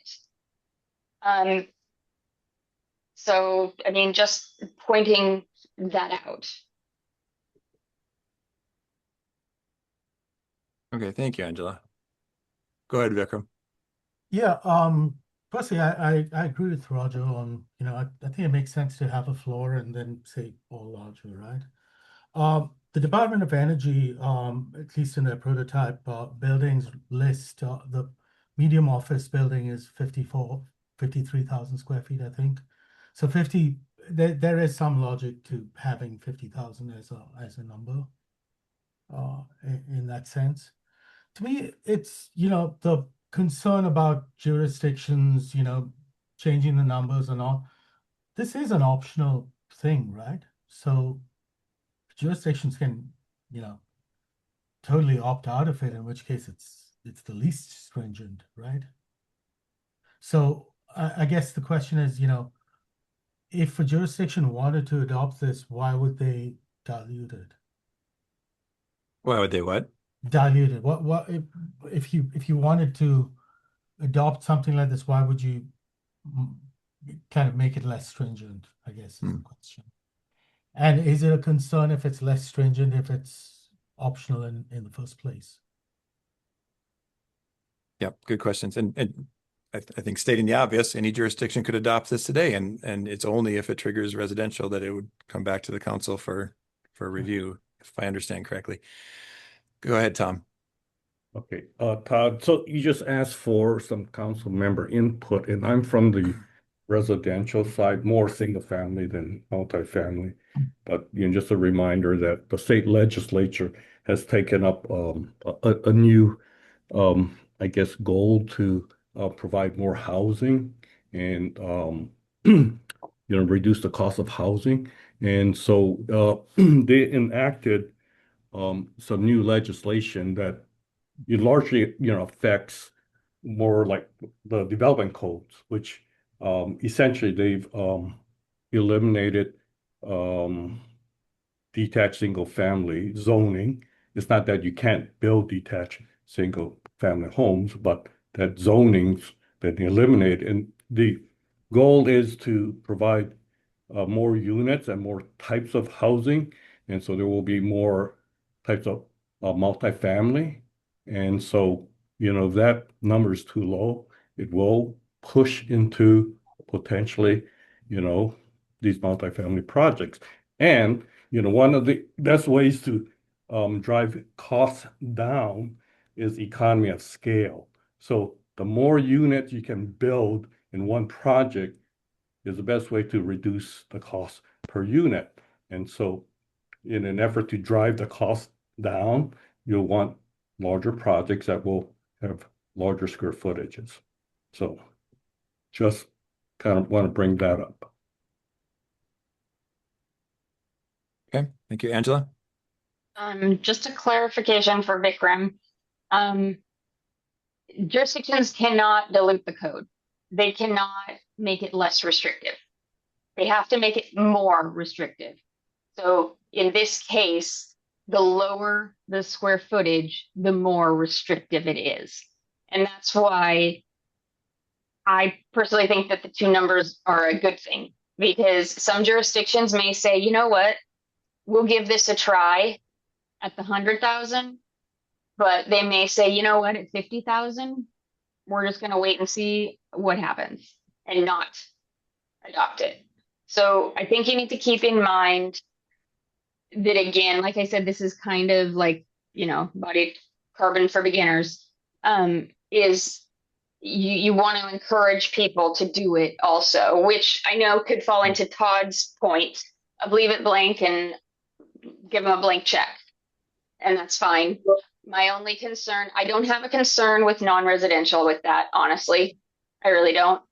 Speaker 4: So, I mean, just pointing that out.
Speaker 1: Okay, thank you, Angela. Go ahead, Vikram.
Speaker 10: Yeah, firstly, I agree with Roger on, I think it makes sense to have a floor and then say all larger, right? The Department of Energy, at least in their prototype buildings list, the medium office building is 53,000 square feet, I think. So there is some logic to having 50,000 as a number in that sense. To me, it's, the concern about jurisdictions, changing the numbers and all. This is an optional thing, right? So jurisdictions can, totally opt out of it, in which case it's the least stringent, right? So I guess the question is, if a jurisdiction wanted to adopt this, why would they dilute it?
Speaker 1: Why would they what?
Speaker 10: Dilute it. What if you wanted to adopt something like this, why would you kind of make it less stringent, I guess is the question. And is it a concern if it's less stringent, if it's optional in the first place?
Speaker 1: Yep, good questions. And I think stating the obvious, any jurisdiction could adopt this today, and it's only if it triggers residential that it would come back to the council for review, if I understand correctly. Go ahead, Tom.
Speaker 12: Okay, Todd, so you just asked for some council member input, and I'm from the residential side, more single family than multifamily. But just a reminder that the state legislature has taken up a new, I guess, goal to provide more housing and reduce the cost of housing. And so they enacted some new legislation that it largely affects more like the development codes, which essentially they've eliminated detached single family zoning. It's not that you can't build detached single family homes, but that zoning's been eliminated. And the goal is to provide more units and more types of housing. And so there will be more types of multifamily. And so, if that number is too low, it will push into potentially, these multifamily projects. And, one of the best ways to drive costs down is economy of scale. So the more units you can build in one project is the best way to reduce the cost per unit. And so in an effort to drive the cost down, you'll want larger projects that will have larger square footages. So just kind of want to bring that up.
Speaker 1: Okay, thank you, Angela.
Speaker 4: Just a clarification for Vikram. Jurisdictions cannot dilute the code. They cannot make it less restrictive. They have to make it more restrictive. So in this case, the lower the square footage, the more restrictive it is. And that's why I personally think that the two numbers are a good thing, because some jurisdictions may say, you know what, we'll give this a try at the 100,000, but they may say, you know what, at 50,000, we're just going to wait and see what happens and not adopt it. So I think you need to keep in mind that, again, like I said, this is kind of like, body carbon for beginners, is you want to encourage people to do it also, which I know could fall into Todd's point of leave it blank and give them a blank check. And that's fine. My only concern, I don't have a concern with non-residential with that, honestly. I really don't.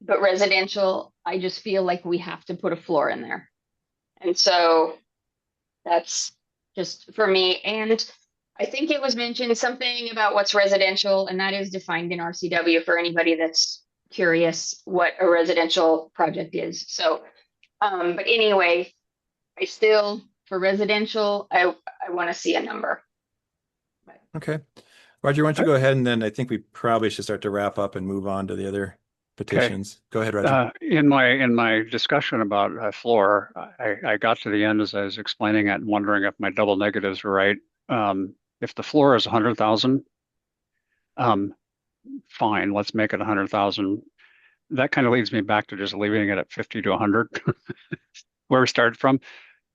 Speaker 4: But residential, I just feel like we have to put a floor in there. And so that's just for me. And I think it was mentioned something about what's residential, and that is defined in RCW for anybody that's curious what a residential project is. So, but anyway, for residential, I want to see a number.
Speaker 1: Okay. Roger, why don't you go ahead, and then I think we probably should start to wrap up and move on to the other petitions. Go ahead, Roger.
Speaker 5: In my discussion about floor, I got to the end as I was explaining it and wondering if my double negatives were right. If the floor is 100,000, fine, let's make it 100,000. That kind of leads me back to just leaving it at 50 to 100, where we started from.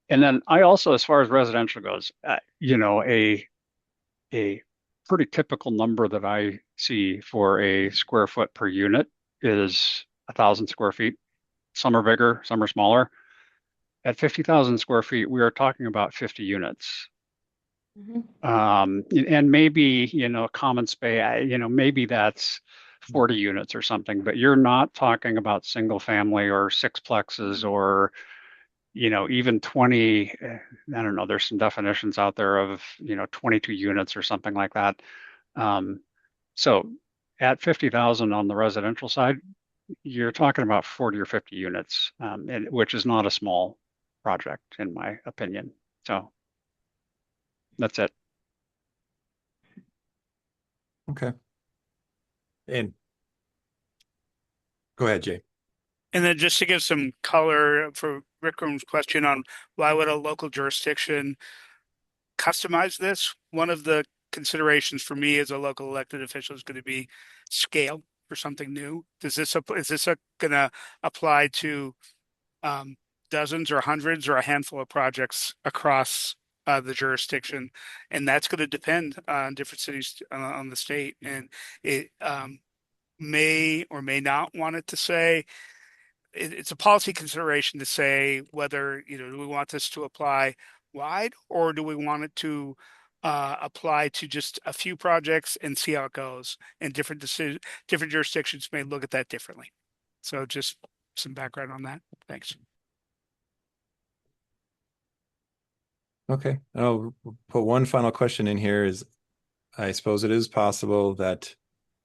Speaker 5: And then I also, as far as residential goes, a pretty typical number that I see for a square foot per unit is 1,000 square feet. Some are bigger, some are smaller. At 50,000 square feet, we are talking about 50 units. And maybe, common space, maybe that's 40 units or something, but you're not talking about single family or sixplexes or, even 20, I don't know, there's some definitions out there of, 22 units or something like that. So at 50,000 on the residential side, you're talking about 40 or 50 units, which is not a small project, in my opinion. So that's it.
Speaker 1: Okay. And go ahead, Jay.
Speaker 3: And then just to give some color for Vikram's question on why would a local jurisdiction customize this, one of the considerations for me as a local elected official is going to be scale for something new. Is this going to apply to dozens or hundreds or a handful of projects across the jurisdiction? And that's going to depend on different cities on the state. And it may or may not want it to say, it's a policy consideration to say whether, do we want this to apply wide, or do we want it to apply to just a few projects and see how it goes? And different jurisdictions may look at that differently. So just some background on that. Thanks.
Speaker 1: Okay. I'll put one final question in here is, I suppose it is possible that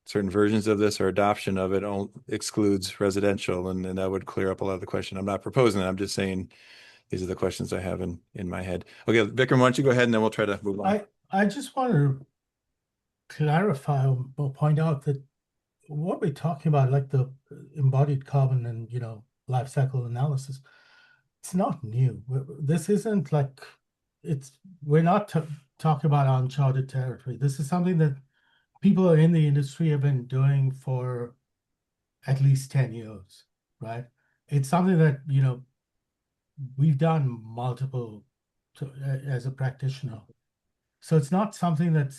Speaker 1: certain versions of this or adoption of it excludes residential, and that would clear up a lot of the question. I'm not proposing that. I'm just saying these are the questions I have in my head. Okay, Vikram, why don't you go ahead and then we'll try to move on.
Speaker 10: I just want to clarify or point out that what we're talking about, like the embodied carbon and life cycle analysis, it's not new. This isn't like we're not talking about uncharted territory. This is something that people in the industry have been doing for at least 10 years, right? It's something that, we've done multiple as a practitioner. So it's not something that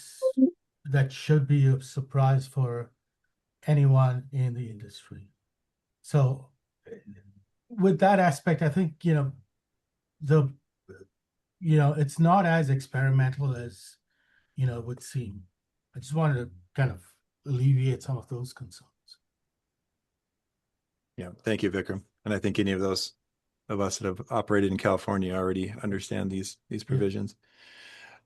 Speaker 10: should be a surprise for anyone in the industry. So with that aspect, I think, it's not as experimental as, it would seem. I just wanted to kind of alleviate some of those concerns.
Speaker 1: Yeah, thank you, Vikram. And I think any of those of us that have operated in California already understand these provisions.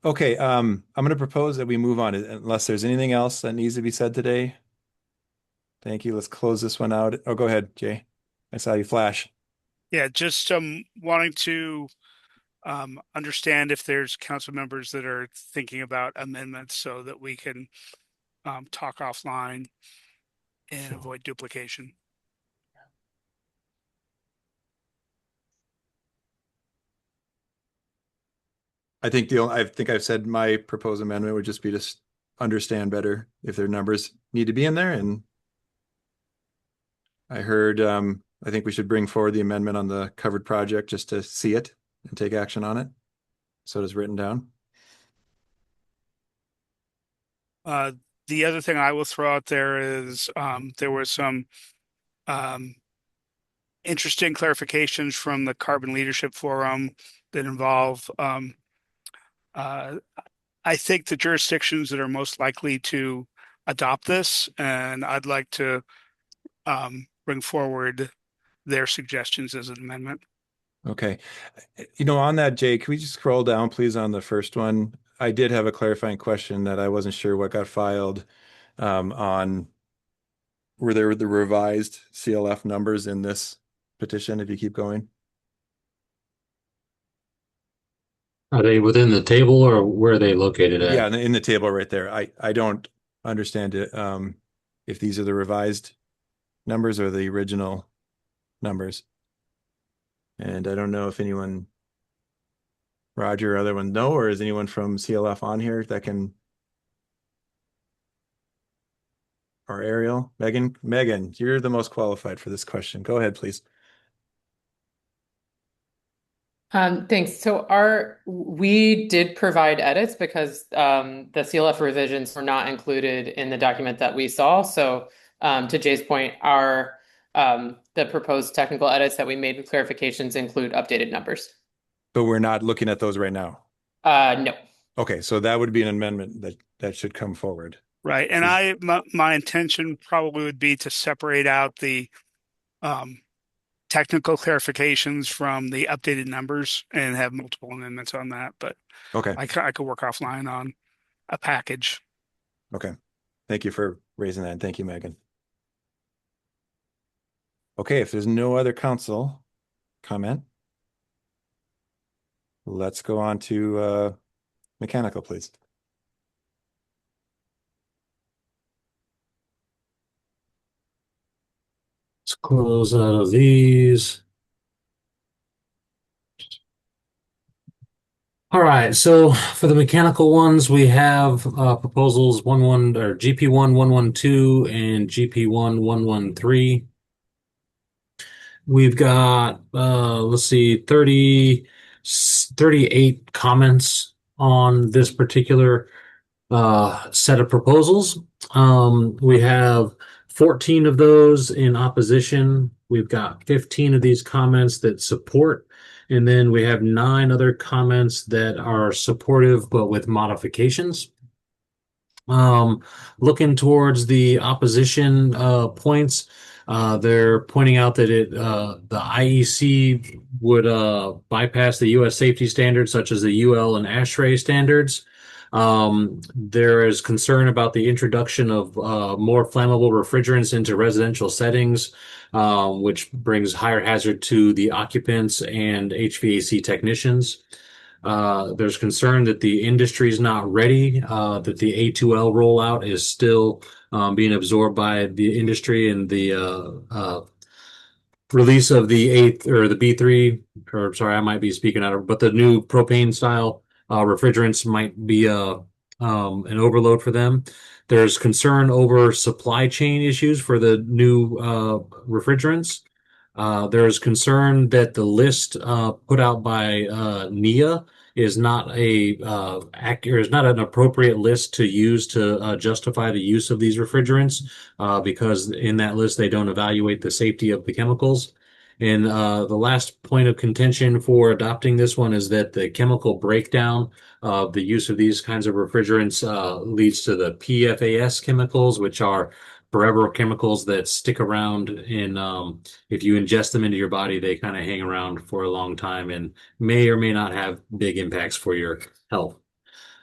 Speaker 1: Okay, I'm going to propose that we move on unless there's anything else that needs to be said today. Thank you. Let's close this one out. Oh, go ahead, Jay. I saw you flash.
Speaker 3: Yeah, just wanting to understand if there's council members that are thinking about amendments so that we can talk offline and avoid duplication.
Speaker 1: I think I've said my proposed amendment would just be to understand better if their numbers need to be in there. And I heard, I think we should bring forward the amendment on the covered project just to see it and take action on it. So it is written down.
Speaker 3: The other thing I will throw out there is there were some interesting clarifications from the Carbon Leadership Forum that involve I think the jurisdictions that are most likely to adopt this, and I'd like to bring forward their suggestions as an amendment.
Speaker 1: Okay. On that, Jay, can we just scroll down, please, on the first one? I did have a clarifying question that I wasn't sure what got filed on were there the revised CLF numbers in this petition, if you keep going?
Speaker 2: Are they within the table or where are they located at?
Speaker 1: Yeah, in the table right there. I don't understand it. If these are the revised numbers or the original numbers. And I don't know if anyone, Roger or other one know, or is anyone from CLF on here that can, or Ariel, Megan, you're the most qualified for this question. Go ahead, please.
Speaker 14: Thanks. So we did provide edits because the CLF revisions were not included in the document that we saw. So to Jay's point, the proposed technical edits that we made with clarifications include updated numbers.
Speaker 1: But we're not looking at those right now.
Speaker 14: No.
Speaker 1: Okay, so that would be an amendment that should come forward.
Speaker 3: Right. And my intention probably would be to separate out the technical clarifications from the updated numbers and have multiple amendments on that. But
Speaker 1: okay,
Speaker 3: I could work offline on a package.
Speaker 1: Okay. Thank you for raising that. And thank you, Megan. Okay, if there's no other council comment, let's go on to mechanical, please.
Speaker 2: Let's close out of these. All right, so for the mechanical ones, we have proposals GP1 112 and GP1 113. We've got let's see, 38 comments on this particular set of proposals. We have 14 of those in opposition. We've got 15 of these comments that support. And then we have 9 other comments that are supportive, but with modifications. Looking towards the opposition points, they're pointing out that the IEC would bypass the U.S. safety standards, such as the UL and ASHRAE standards. There is concern about the introduction of more flammable refrigerants into residential settings, which brings higher hazard to the occupants and HVAC technicians. There's concern that the industry is not ready, that the A2L rollout is still being absorbed by the industry, and the release of the B3, or sorry, I might be speaking out of, but the new propane style refrigerants might be an overload for them. There's concern over supply chain issues for the new refrigerants. There's concern that the list put out by NEA is not accurate, is not an appropriate list to use to justify the use of these refrigerants, because in that list they don't evaluate the safety of the chemicals. And the last point of contention for adopting this one is that the chemical breakdown of the use of these kinds of refrigerants leads to the PFAS chemicals, which are forever chemicals that stick around in if you ingest them into your body, they kind of hang around for a long time and may or may not have big impacts for your health.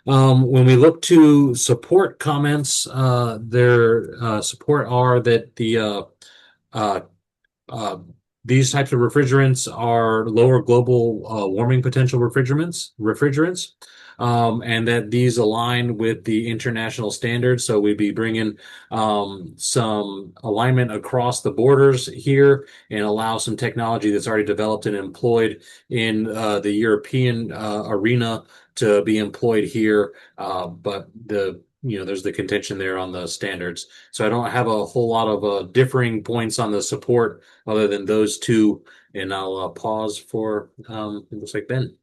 Speaker 2: When we look to support comments, their support are that uh, uh, these types of refrigerants are lower global warming potential refrigerants, and that these align with the international standards. So we'd be bringing some alignment across the borders here and allow some technology that's already developed and employed in the European arena to be employed here. But there's the contention there on the standards. So I don't have a whole lot of differing points on the support other than those two. And I'll pause for, it looks like Ben.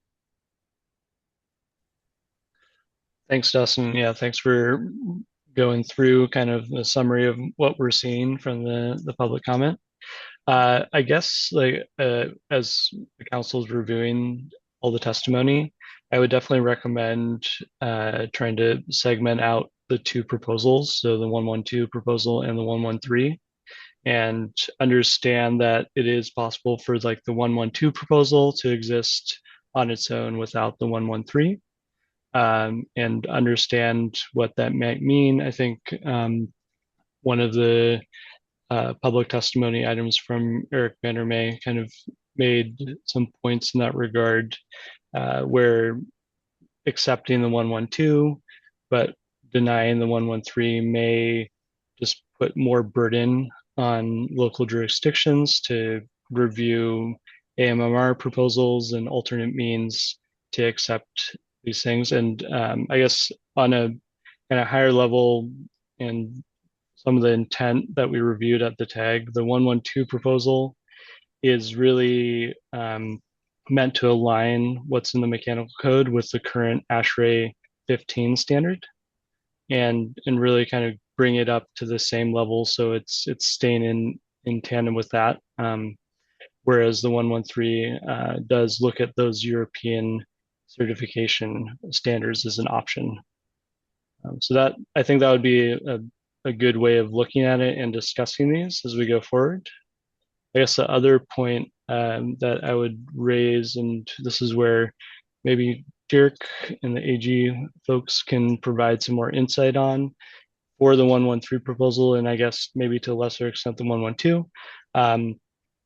Speaker 9: Thanks, Dustin. Yeah, thanks for going through kind of the summary of what we're seeing from the public comment. I guess as the council is reviewing all the testimony, I would definitely recommend trying to segment out the two proposals, so the 112 proposal and the 113, and understand that it is possible for like the 112 proposal to exist on its own without the 113, and understand what that might mean. I think one of the public testimony items from Eric Vandermeer kind of made some points in that regard, where accepting the 112 but denying the 113 may just put more burden on local jurisdictions to review AMMR proposals and alternate means to accept these things. And I guess on a kind of higher level, and some of the intent that we reviewed at the tag, the 112 proposal is really meant to align what's in the mechanical code with the current ASHRAE 15 standard, and really kind of bring it up to the same level, so it's staying in tandem with that. Whereas the 113 does look at those European certification standards as an option. So that, I think that would be a good way of looking at it and discussing these as we go forward. I guess the other point that I would raise, and this is where maybe Dirk and the AG folks can provide some more insight on for the 113 proposal, and I guess maybe to a lesser extent the 112.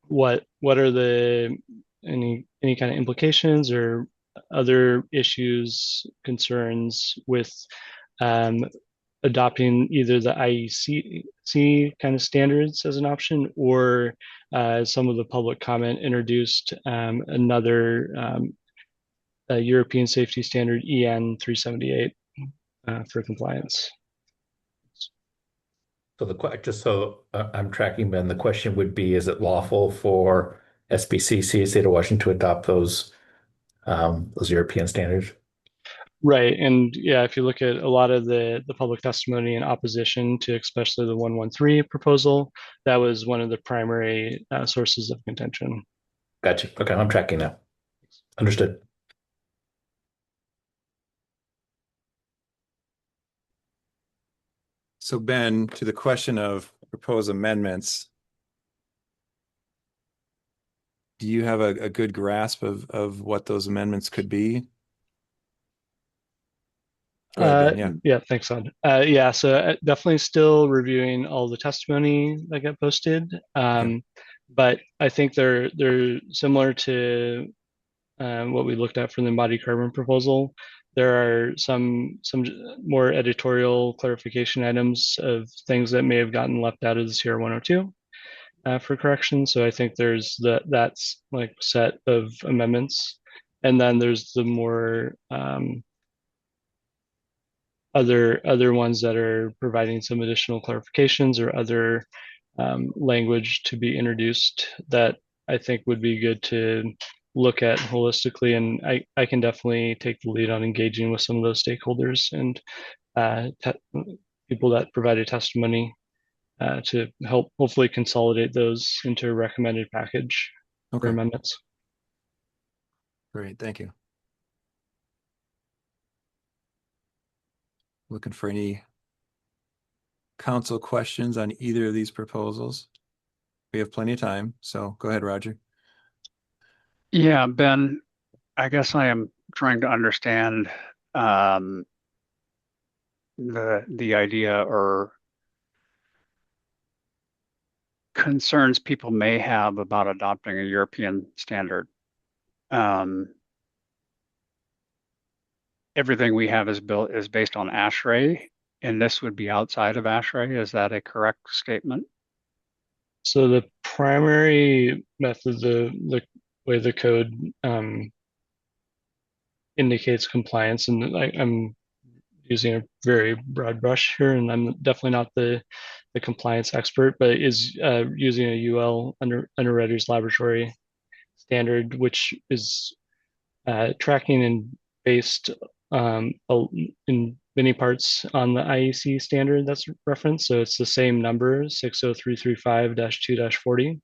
Speaker 9: What are the any kind of implications or other issues, concerns with adopting either the IEC kind of standards as an option, or some of the public comment introduced another European safety standard EN 378 for compliance.
Speaker 11: So just so I'm tracking, Ben, the question would be: is it lawful for SBCC, State of Washington, to adopt those European standards?
Speaker 9: Right, and yeah, if you look at a lot of the public testimony in opposition to especially the 113 proposal, that was one of the primary sources of contention.
Speaker 11: Gotcha. Okay, I'm tracking now. Understood.
Speaker 1: So Ben, to the question of proposed amendments, do you have a good grasp of what those amendments could be?
Speaker 9: Yeah, thanks, Son. Yeah, so definitely still reviewing all the testimony that got posted. But I think they're similar to what we looked at from the embodied carbon proposal. There are some more editorial clarification items of things that may have gotten left out of the CR 102 for correction. So I think there's that's like set of amendments, and then there's the more other ones that are providing some additional clarifications or other language to be introduced that I think would be good to look at holistically. And I can definitely take the lead on engaging with some of those stakeholders and people that provided testimony to help hopefully consolidate those into a recommended package for amendments.
Speaker 1: Great, thank you. Looking for any council questions on either of these proposals. We have plenty of time, so go ahead, Roger.
Speaker 5: Yeah, Ben, I guess I am trying to understand the idea or concerns people may have about adopting a European standard. Everything we have is based on ASHRAE, and this would be outside of ASHRAE. Is that a correct statement?
Speaker 9: So the primary method, the way the code indicates compliance, and I'm using a very broad brush here, and I'm definitely not the compliance expert, but is using a UL Underwriters Laboratory standard, which is tracking and based in many parts on the IEC standard that's referenced. So it's the same number, 60335-2-40.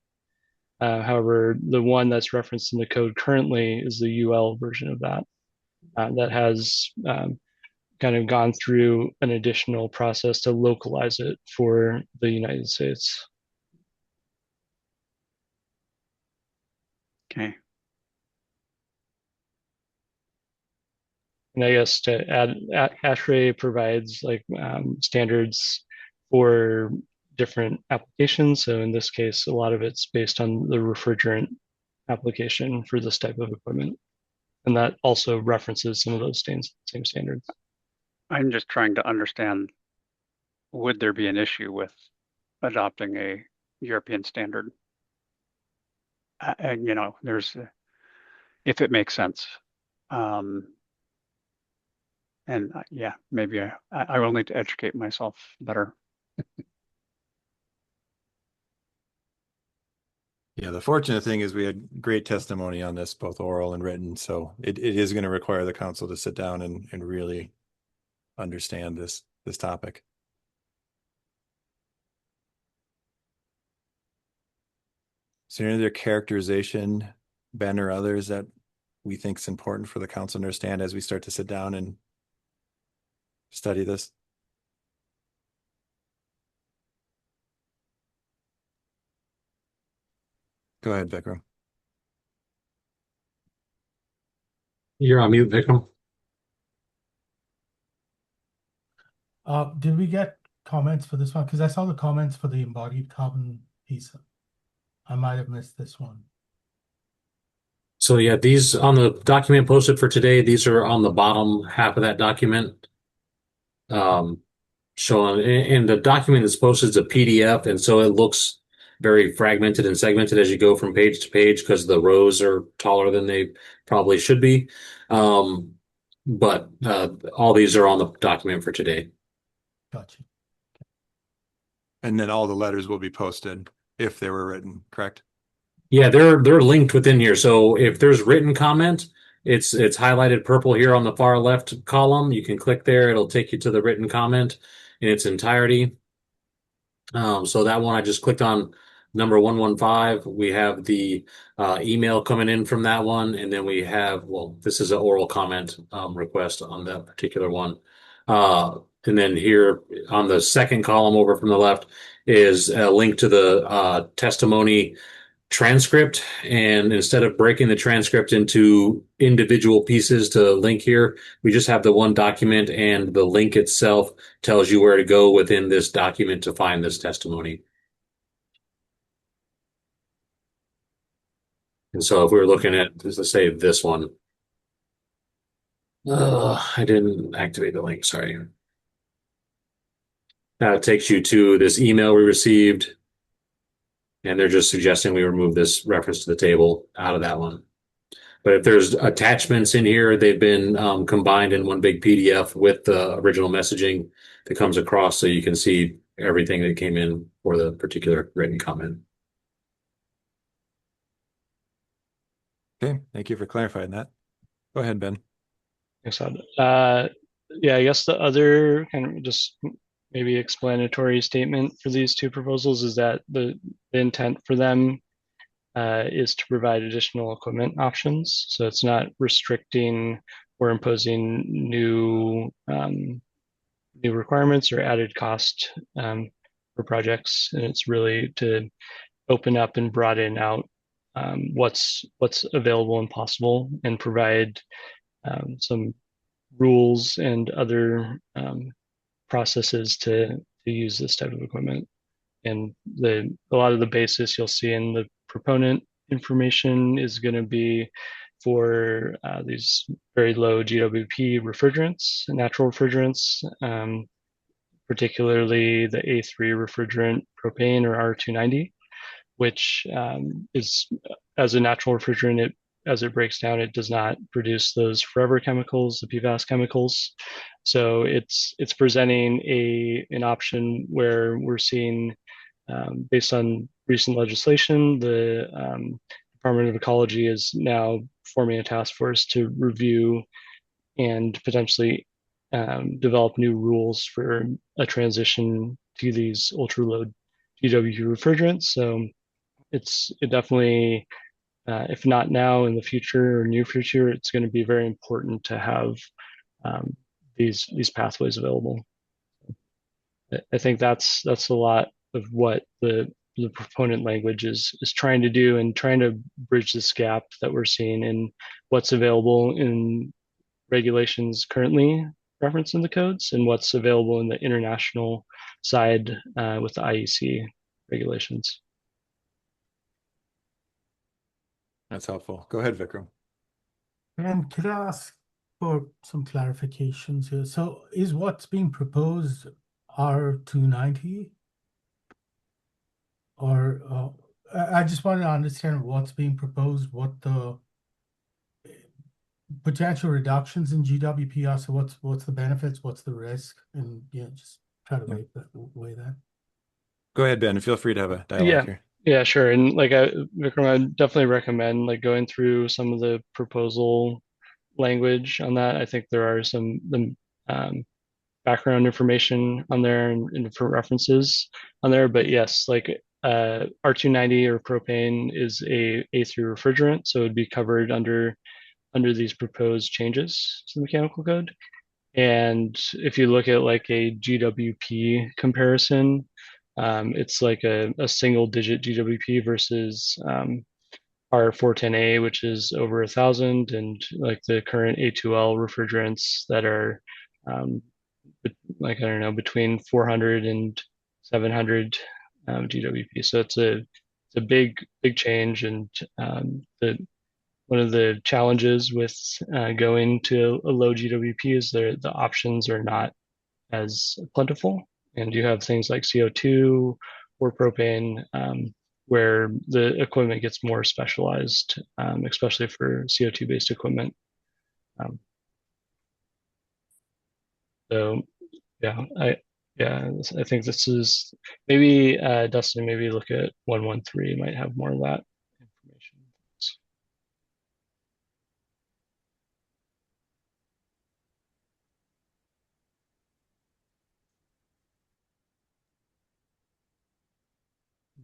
Speaker 9: However, the one that's referenced in the code currently is the UL version of that. That has kind of gone through an additional process to localize it for the United States.
Speaker 5: Okay.
Speaker 9: And I guess to add, ASHRAE provides like standards for different applications. So in this case, a lot of it's based on the refrigerant application for this type of equipment. And that also references some of those same standards.
Speaker 5: I'm just trying to understand, would there be an issue with adopting a European standard? And, you know, if it makes sense. And yeah, maybe I will need to educate myself better.
Speaker 1: Yeah, the fortunate thing is we had great testimony on this, both oral and written. So it is going to require the council to sit down and really understand this topic. Is there any other characterization, Ben or others, that we think is important for the council to understand as we start to sit down and study this? Go ahead, Vikram.
Speaker 2: You're on mute, Vikram.
Speaker 10: Did we get comments for this one? Because I saw the comments for the embodied carbon piece. I might have missed this one.
Speaker 2: So yeah, these on the document posted for today, these are on the bottom half of that document. Showing, and the document is posted as a PDF, and so it looks very fragmented and segmented as you go from page to page because the rows are taller than they probably should be. But all these are on the document for today.
Speaker 10: Gotcha.
Speaker 1: And then all the letters will be posted if they were written, correct?
Speaker 2: Yeah, they're linked within here. So if there's written comment, it's highlighted purple here on the far left column. You can click there. It'll take you to the written comment in its entirety. So that one I just clicked on number 115. We have the email coming in from that one. And then we have, well, this is an oral comment request on that particular one. And then here on the second column over from the left is a link to the testimony transcript. And instead of breaking the transcript into individual pieces to link here, we just have the one document, and the link itself tells you where to go within this document to find this testimony. And so if we were looking at, let's say this one, I didn't activate the link, sorry. Now it takes you to this email we received, and they're just suggesting we remove this reference to the table out of that one. But if there's attachments in here, they've been combined in one big PDF with the original messaging that comes across, so you can see everything that came in for the particular written comment.
Speaker 1: Okay, thank you for clarifying that. Go ahead, Ben.
Speaker 9: Thanks, Todd. Yeah, I guess the other kind of just maybe explanatory statement for these two proposals is that the intent for them is to provide additional equipment options. So it's not restricting or imposing new requirements or added cost for projects, and it's really to open up and broaden out what's available and possible, and provide some rules and other processes to use this type of equipment. And a lot of the basis you'll see in the proponent information is going to be for these very low GWP refrigerants, natural refrigerants, particularly the A3 refrigerant propane or R290, which is, as a natural refrigerant, as it breaks down, it does not produce those forever chemicals, the PFAS chemicals. So it's presenting an option where we're seeing, based on recent legislation, the Department of Ecology is now forming a task force to review and potentially develop new rules for a transition to these ultra low GWP refrigerants. So it definitely, if not now, in the future or near future, it's going to be very important to have these pathways available. I think that's a lot of what the proponent language is trying to do, and trying to bridge this gap that we're seeing in what's available in regulations currently referenced in the codes and what's available in the international side with the IEC regulations.
Speaker 1: That's helpful. Go ahead, Vikram.
Speaker 10: And could I ask for some clarifications here? So is what's being proposed R290? Or I just want to understand what's being proposed, what the potential reductions in GWP are. So what's the benefits, what's the risk, and just try to weigh that.
Speaker 1: Go ahead, Ben. Feel free to have a dialogue here.
Speaker 9: Yeah, sure. And like Vikram, I definitely recommend like going through some of the proposal language on that. I think there are some background information on there and different references on there. But yes, like R290 or propane is a A3 refrigerant, so it'd be covered under these proposed changes to the mechanical code. And if you look at like a GWP comparison, it's like a single digit GWP versus R410A, which is over 1,000, and like the current A2L refrigerants that are like, I don't know, between 400 and 700 GWP. So it's a big change, and one of the challenges with going to a low GWP is the options are not as plentiful, and you have things like CO2 or propane, where the equipment gets more specialized, especially for CO2 based equipment. So yeah, I think this is maybe Dustin, maybe look at 113, might have more of that information.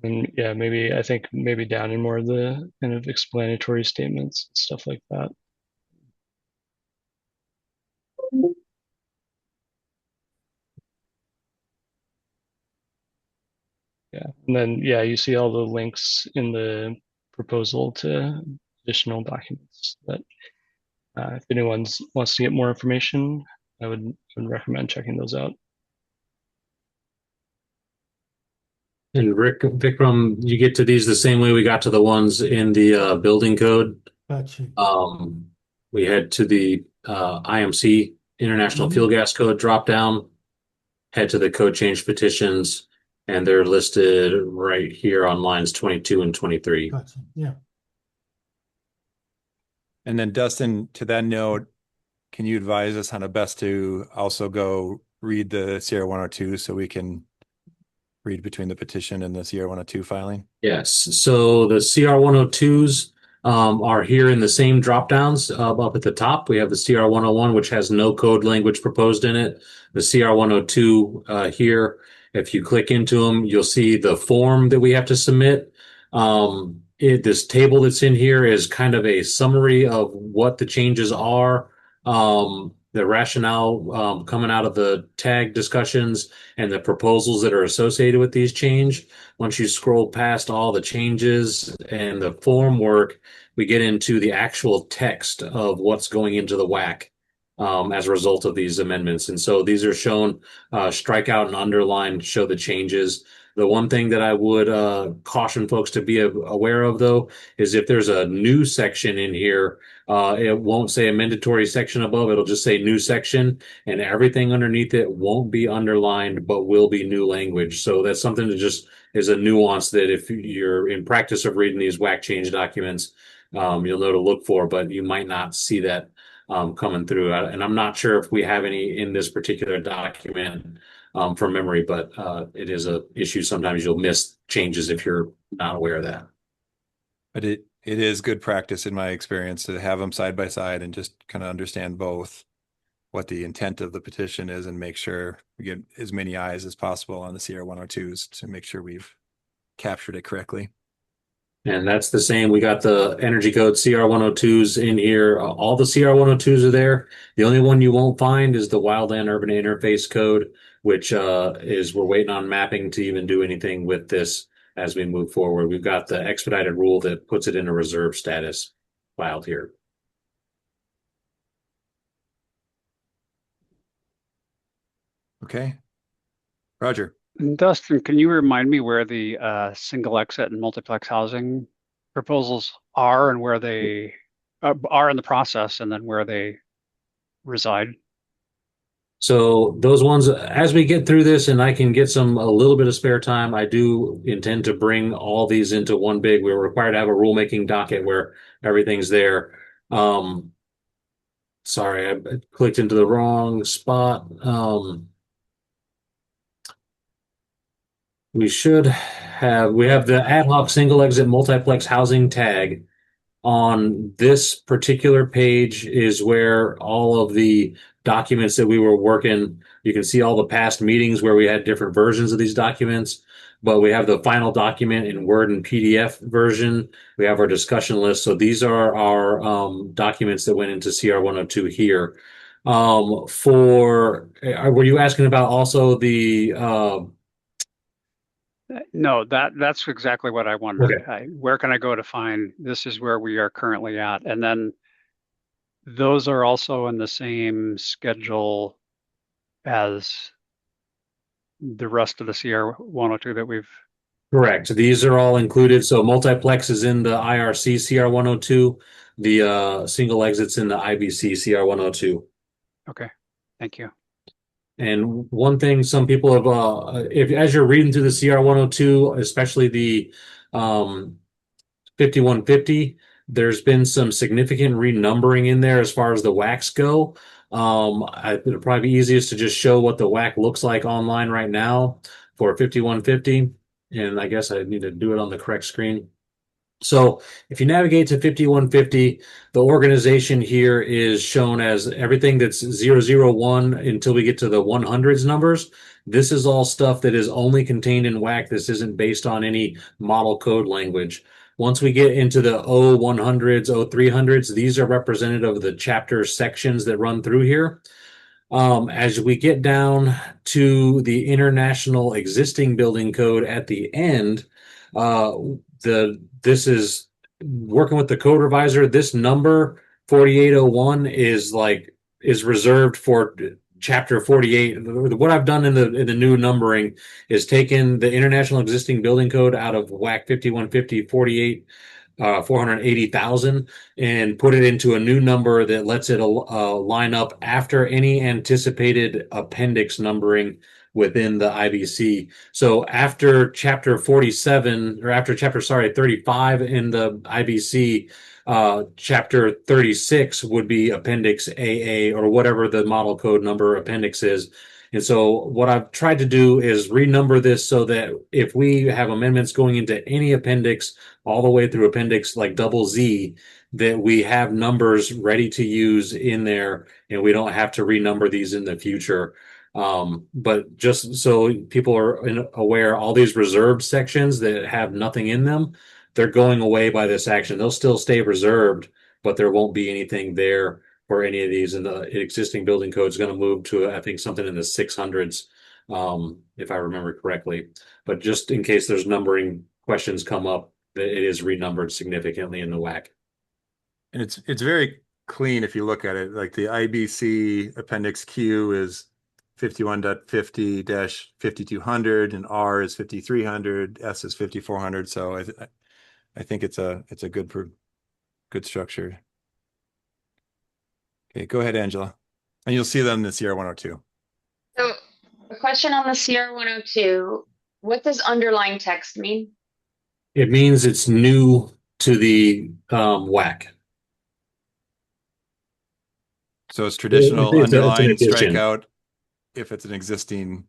Speaker 9: And yeah, maybe I think maybe down in more of the kind of explanatory statements and stuff like that. Yeah, and then yeah, you see all the links in the proposal to additional documents that if anyone wants to get more information, I would recommend checking those out.
Speaker 2: And Vikram, you get to these the same way we got to the ones in the building code.
Speaker 10: Gotcha.
Speaker 2: We head to the IMC International Fuel Gas Code drop down, head to the code change petitions, and they're listed right here on lines 22 and 23.
Speaker 10: Gotcha. Yeah.
Speaker 1: And then Dustin, to that note, can you advise us on how best to also go read the CR 102 so we can read between the petition and the CR 102 filing?
Speaker 2: Yes. So the CR 102s, are here in the same drop downs up at the top. We have the CR 101, which has no code language proposed in it. The CR 102 here. If you click into them, you'll see the form that we have to submit. This table that's in here is kind of a summary of what the changes are, the rationale coming out of the tag discussions, and the proposals that are associated with these change. Once you scroll past all the changes and the form work, we get into the actual text of what's going into the WAC as a result of these amendments. And so these are shown strikeout and underline, show the changes. The one thing that I would caution folks to be aware of, though, is if there's a new section in here, it won't say a mandatory section above. It'll just say new section, and everything underneath it won't be underlined, but will be new language. So that's something that just is a nuance that if you're in practice of reading these WAC change documents, you'll know to look for, but you might not see that coming through. And I'm not sure if we have any in this particular document from memory, but it is a issue. Sometimes you'll miss changes if you're not aware of that.
Speaker 1: But it is good practice in my experience to have them side by side and just kind of understand both what the intent of the petition is and make sure we get as many eyes as possible on the CR 102s to make sure we've captured it correctly.
Speaker 2: And that's the same. We got the energy code CR 102s in here. All the CR 102s are there. The only one you won't find is the wildland urban interface code, which is we're waiting on mapping to even do anything with this as we move forward. We've got the expedited rule that puts it in a reserve status filed here.
Speaker 1: Okay. Roger.
Speaker 5: Dustin, can you remind me where the single exit and multiplex housing proposals are and where they are in the process and then where they reside?
Speaker 2: So those ones, as we get through this and I can get a little bit of spare time, I do intend to bring all these into one big. We're required to have a rulemaking docket where everything's there. Sorry, I clicked into the wrong spot. We have the ad hoc single exit multiplex housing tag. On this particular page is where all of the documents that we were working, you can see all the past meetings where we had different versions of these documents, but we have the final document in Word and PDF version. We have our discussion list. So these are our documents that went into CR 102 here. Were you asking about also the
Speaker 5: No, that's exactly what I wondered.
Speaker 2: Okay.
Speaker 5: Where can I go to find this is where we are currently at? And then those are also in the same schedule as the rest of the CR 102 that we've.
Speaker 2: Correct. These are all included. So multiplex is in the IRC CR 102. The single exits in the IBC CR 102.
Speaker 5: Okay. Thank you.
Speaker 2: And one thing some people have, as you're reading through the CR 102, especially the 5150, there's been some significant renumbering in there as far as the WACs go. It'll probably be easiest to just show what the WAC looks like online right now for 5150. And I guess I need to do it on the correct screen. So if you navigate to 5150, the organization here is shown as everything that's 001 until we get to the 100s numbers. This is all stuff that is only contained in WAC. This isn't based on any model code language. Once we get into the 0100s, 0300s, these are representative of the chapter sections that run through here. As we get down to the international existing building code at the end, this is working with the code revisor. This number 4801 is reserved for chapter 48. What I've done in the new numbering is taken the international existing building code out of WAC 5150 48 480,000 and put it into a new number that lets it line up after any anticipated appendix numbering within the IBC. So after chapter 47 or after chapter 35 in the IBC, chapter 36 would be appendix AA or whatever the model code number appendix is. And so what I've tried to do is renumber this so that if we have amendments going into any appendix, all the way through appendix like double Z, that we have numbers ready to use in there and we don't have to renumber these in the future. But just so people are aware, all these reserved sections that have nothing in them, they're going away by this action. They'll still stay reserved, but there won't be anything there for any of these. And the existing building code is going to move to, I think, something in the 600s, if I remember correctly. But just in case there's numbering questions come up, it is renumbered significantly in the WAC.
Speaker 1: And it's very clean if you look at it. Like the IBC Appendix Q is 51.50-5200 and R is 5300, S is 5400. So I think it's a good structure. Okay, go ahead, Angela. And you'll see them in the CR 102.
Speaker 4: So a question on the CR 102, what does underlying text mean?
Speaker 2: It means it's new to the WAC.
Speaker 1: So it's traditional
Speaker 2: It's an
Speaker 1: underline
Speaker 2: addition.
Speaker 1: strikeout if it's an existing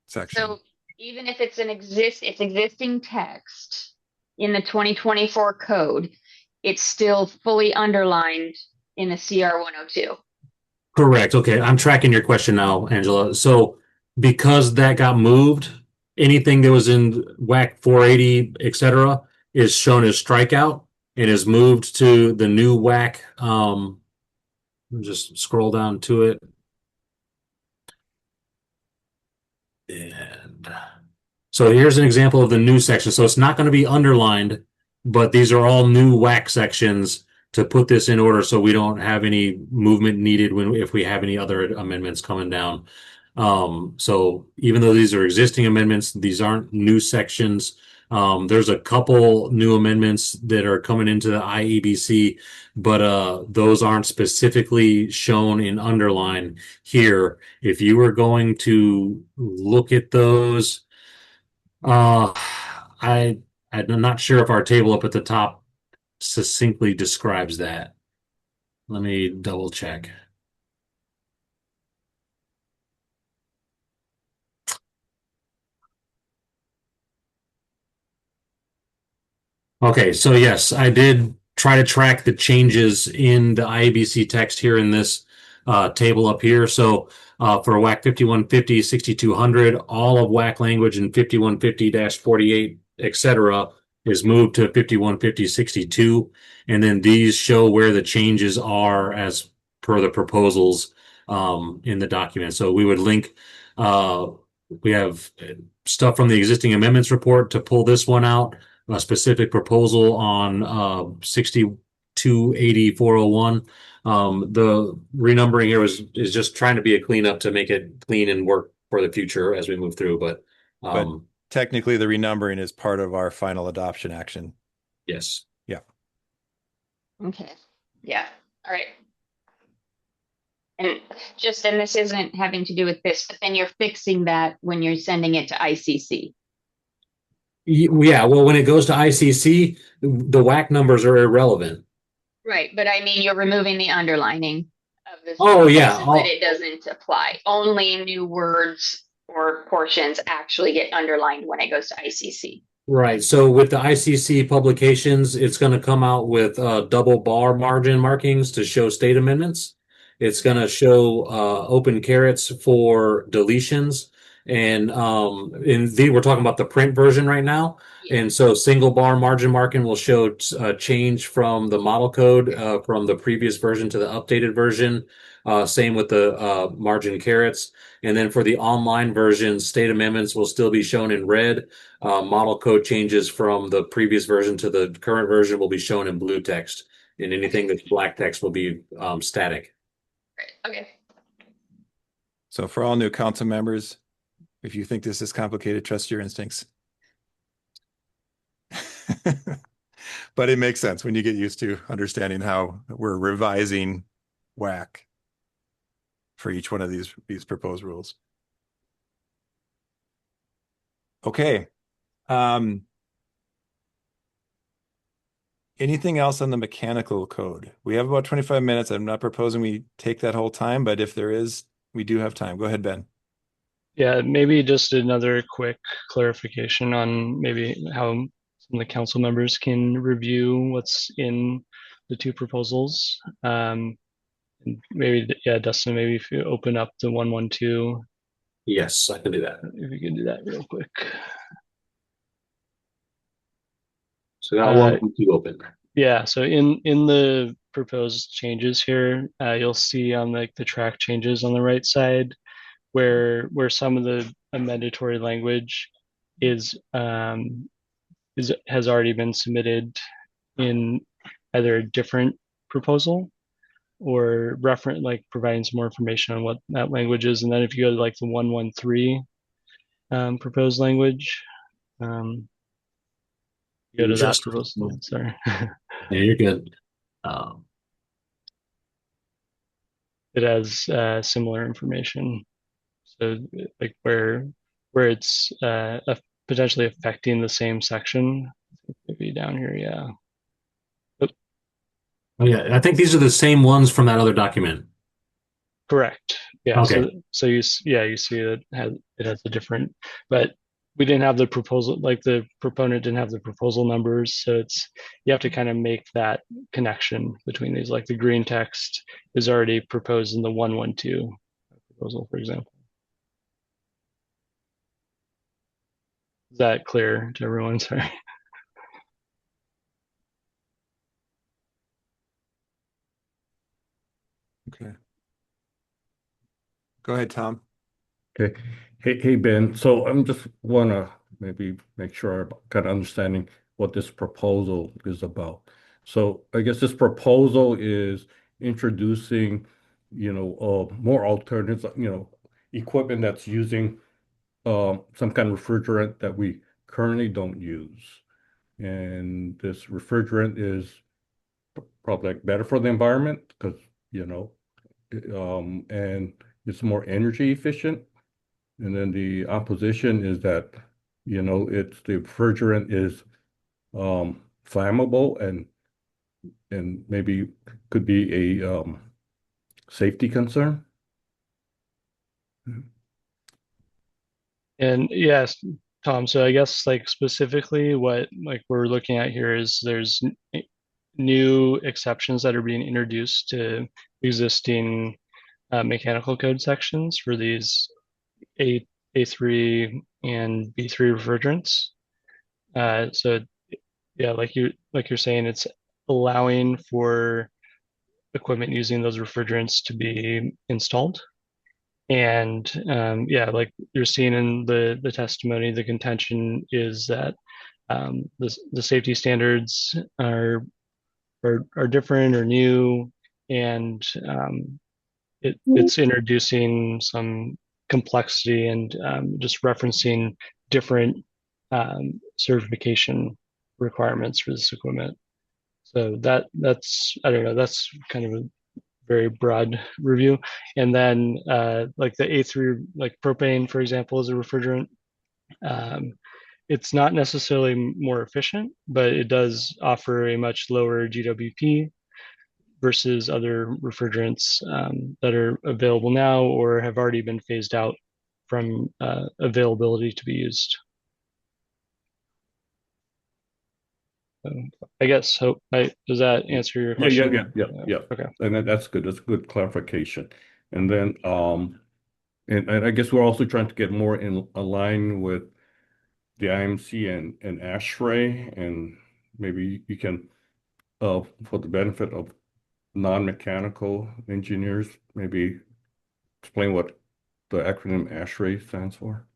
Speaker 1: section.
Speaker 4: So even if it's existing text in the 2024 code, it's still fully underlined in the CR 102.
Speaker 2: Correct. Okay, I'm tracking your question now, Angela. So because that got moved, anything that was in WAC 480, etc., is shown as strikeout and is moved to the new WAC. Just scroll down to it. And so here's an example of the new section. So it's not going to be underlined, but these are all new WAC sections to put this in order so we don't have any movement needed if we have any other amendments coming down. So even though these are existing amendments, these aren't new sections. There's a couple new amendments that are coming into the IEBC, but those aren't specifically shown in underline here. If you were going to look at those, I'm not sure if our table up at the top succinctly describes that. Let me double check. Okay, so yes, I did try to track the changes in the IABC text here in this table up here. So for WAC 5150, 6200, all of WAC language in 5150-48, etc., is moved to 5150-62. And then these show where the changes are as per the proposals in the document. So we would link, we have stuff from the existing amendments report to pull this one out. A specific proposal on 6280-401. The renumbering here is just trying to be a cleanup to make it clean and work for the future as we move through. But
Speaker 1: technically, the renumbering is part of our final adoption action.
Speaker 2: Yes.
Speaker 1: Yeah.
Speaker 4: Okay. Yeah. All right. And this isn't having to do with this, but then you're fixing that when you're sending it to ICC.
Speaker 2: Yeah, well, when it goes to ICC, the WAC numbers are irrelevant.
Speaker 4: Right, but I mean, you're removing the underlining of this.
Speaker 2: Oh, yeah.
Speaker 4: So that it doesn't apply. Only new words or portions actually get underlined when it goes to ICC.
Speaker 2: Right. So with the ICC publications, it's going to come out with double bar margin markings to show state amendments. It's going to show open carets for deletions. And we're talking about the print version right now. Yeah. And so single bar margin marking will show a change from the model code from the previous version to the updated version. Same with the margin carets. And then for the online version, state amendments will still be shown in red. Model code changes from the previous version to the current version will be shown in blue text. And anything that's black text will be static.
Speaker 4: Right. Okay.
Speaker 1: So for all new council members, if you think this is complicated, trust your instincts. But it makes sense when you get used to understanding how we're revising WAC for each one of these proposed rules. Okay. Anything else on the mechanical code? We have about 25 minutes. I'm not proposing we take that whole time, but if there is we do have time. Go ahead, Ben.
Speaker 9: Yeah, maybe just another quick clarification on maybe how some of the council members can review what's in the two proposals. Maybe, yeah, Dustin, maybe if you open up the 112.
Speaker 2: Yes, I can do that.
Speaker 9: If you can do that real quick.
Speaker 2: So got 112 open.
Speaker 9: Yeah, so in the proposed changes here, you'll see on the track changes on the right side where some of the amendatory language is has already been submitted in either a different proposal or reference providing some more information on what that language is. And then if you go to the 113 proposed language, go to that proposal. Sorry.
Speaker 2: Yeah, you're good.
Speaker 9: It has similar information. So where it's potentially affecting the same section. Maybe down here, yeah.
Speaker 2: Oh yeah, I think these are the same ones from that other document.
Speaker 9: Correct. Yeah.
Speaker 2: Okay.
Speaker 9: So you see it has a different, but we didn't have the proposal, the proponent didn't have the proposal numbers, so you have to kind of make that connection between these. Like the green text is already proposed in the 112 proposal, for example. Is that clear to everyone? Sorry.
Speaker 1: Okay. Go ahead, Tom.
Speaker 12: Okay. Hey, Ben. So I'm just want to maybe make sure I'm kind of understanding what this proposal is about. So I guess this proposal is introducing, more alternatives, equipment that's using some kind of refrigerant that we currently don't use. And this refrigerant is probably better for the environment because, and it's more energy efficient. And then the opposition is that, it's the refrigerant is flammable and maybe could be a safety concern.
Speaker 9: And yes, Tom, so I guess specifically what we're looking at here is there's new exceptions that are being introduced to existing mechanical code sections for these A3 and B3 refrigerants. So yeah, like you're saying, it's allowing for equipment using those refrigerants to be installed. And yeah, like you're seeing in the testimony, the contention is that the safety standards are different or new, and it's introducing some complexity and just referencing different certification requirements for this equipment. So that's I don't know, that's kind of a very broad review. And then like the A3, like propane, for example, is a refrigerant. It's not necessarily more efficient, but it does offer a much lower GWP versus other refrigerants that are available now or have already been phased out from availability to be used. I guess does that answer your question?
Speaker 12: Yeah.
Speaker 9: Okay.
Speaker 12: And that's good. That's a good clarification. And then and I guess we're also trying to get more in align with the IMC and ASHRAE, and maybe you can for the benefit of non-mechanical engineers, maybe explain what the acronym ASHRAE stands for.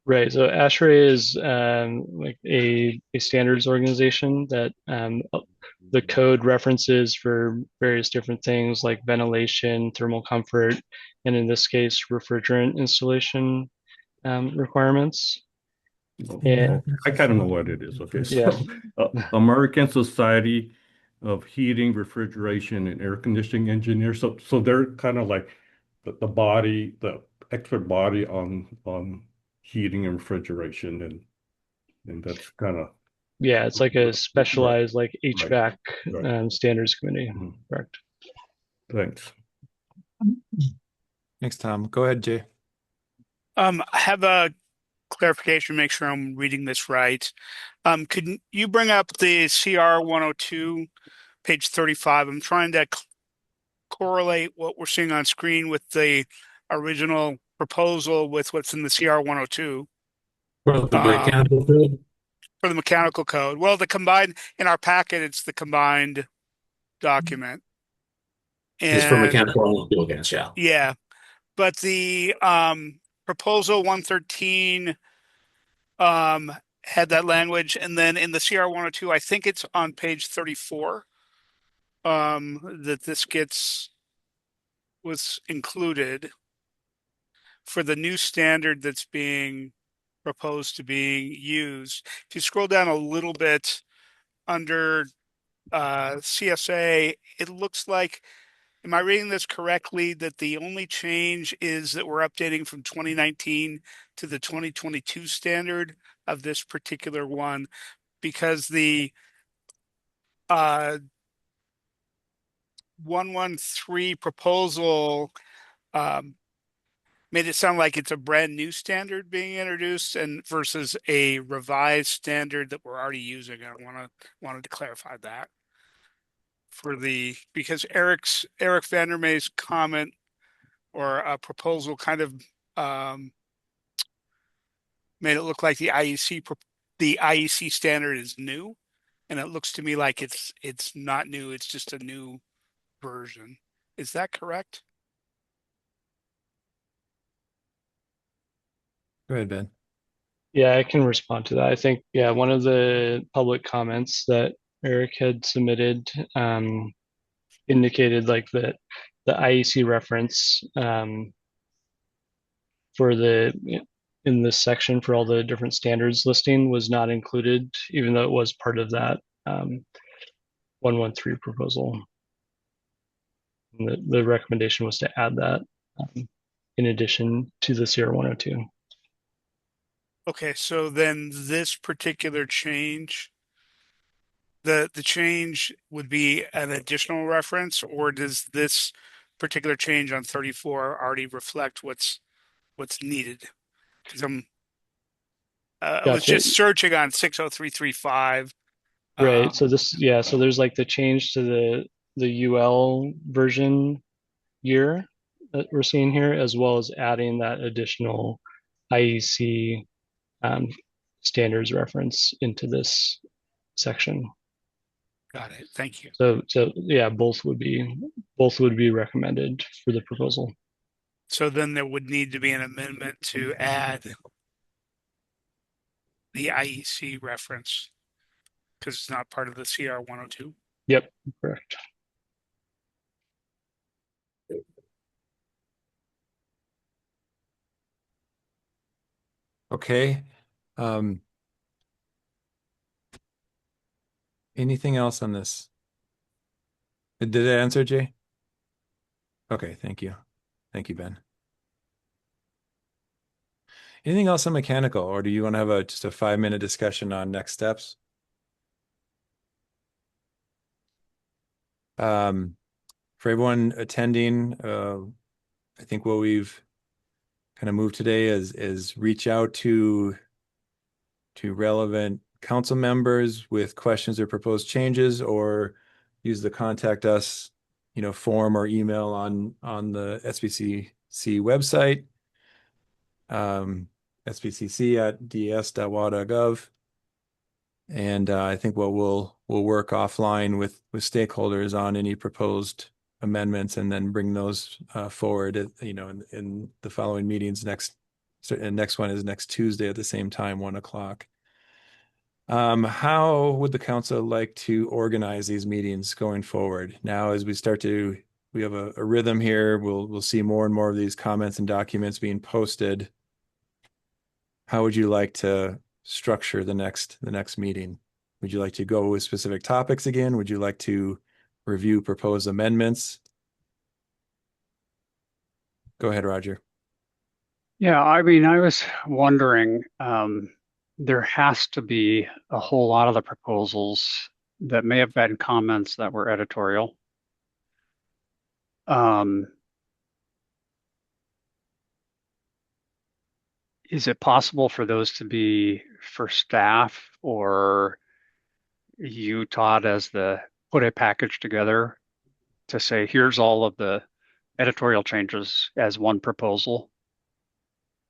Speaker 9: Right. So ASHRAE is like a standards organization that the code references for various different things like ventilation, thermal comfort, and in this case, refrigerant installation requirements.
Speaker 12: And I kind of know what it is. Okay.
Speaker 9: Yeah.
Speaker 12: So American Society of Heating, Refrigeration, and Air Conditioning Engineers. So they're kind of like the body, the expert body on heating and refrigeration, and that's kind of
Speaker 9: yeah, it's like a specialized like HVAC
Speaker 12: Right.
Speaker 9: standards committee. Correct.
Speaker 12: Thanks.
Speaker 1: Thanks, Tom. Go ahead, Jay.
Speaker 3: I have a clarification, make sure I'm reading this right. Could you bring up the CR 102, page 35? I'm trying to correlate what we're seeing on screen with the original proposal with what's in the CR 102.
Speaker 2: For the mechanical code?
Speaker 3: For the mechanical code. Well, the combined, in our packet, it's the combined document.
Speaker 2: It's for
Speaker 3: And
Speaker 2: mechanical and fuel gas, yeah.
Speaker 3: yeah, but the proposal 113 had that language, and then in the CR 102, I think it's on page 34 that this was included for the new standard that's being proposed to being used. If you scroll down a little bit under CSA, it looks like, am I reading this correctly, that the only change is that we're updating from 2019 to the 2022 standard of this particular one, because the 113 proposal made it sound like it's a brand new standard being introduced and versus a revised standard that we're already using. I wanted to clarify that because Eric Vandermeer's comment or a proposal kind of made it look like the IEC standard is new, and it looks to me like it's not new. It's just a new version. Is that correct?
Speaker 1: Go ahead, Ben.
Speaker 9: Yeah, I can respond to that. I think, yeah, one of the public comments that Eric had submitted indicated like that the IEC reference for in this section for all the different standards listing was not included, even though it was part of that 113 proposal. And the recommendation was to add that in addition to the CR 102.
Speaker 3: Okay, so then this particular change, the change would be an additional reference, or does this particular change on 34 already reflect what's needed? Because I was
Speaker 9: Gotcha.
Speaker 3: just searching on 60335.
Speaker 9: Right. So so there's like the change to the UL version year that we're seeing here, as well as adding that additional IEC standards reference into this section.
Speaker 3: Got it. Thank you.
Speaker 9: So yeah, both would be recommended for the proposal.
Speaker 3: So then there would need to be an amendment to add the IEC reference because it's not part of the CR 102.
Speaker 9: Yep, correct.
Speaker 1: Okay. Anything else on this? Did it answer, Jay? Okay, thank you. Thank you, Ben. Anything else on mechanical, or do you want to have just a 5-minute discussion on next steps? For everyone attending, I think what we've kind of moved today is reach out to relevant council members with questions or proposed changes, or use the contact us, form or email on the SBCC website, sbcc@ds.wa.gov. And I think we'll work offline with stakeholders on any proposed amendments, and then bring those forward in the following meetings. Next one is next Tuesday at the same time, 1:00. How would the council like to organize these meetings going forward? Now, as we have a rhythm here, we'll see more and more of these comments and documents being posted. How would you like to structure the next meeting? Would you like to go with specific topics again? Would you like to review proposed amendments? Go ahead, Roger.
Speaker 5: Yeah, I mean, I was wondering, there has to be a whole lot of the proposals that may have been comments that were editorial. Is it possible for those to be for staff or you, Todd, as the put a package together to say, here's all of the editorial changes as one proposal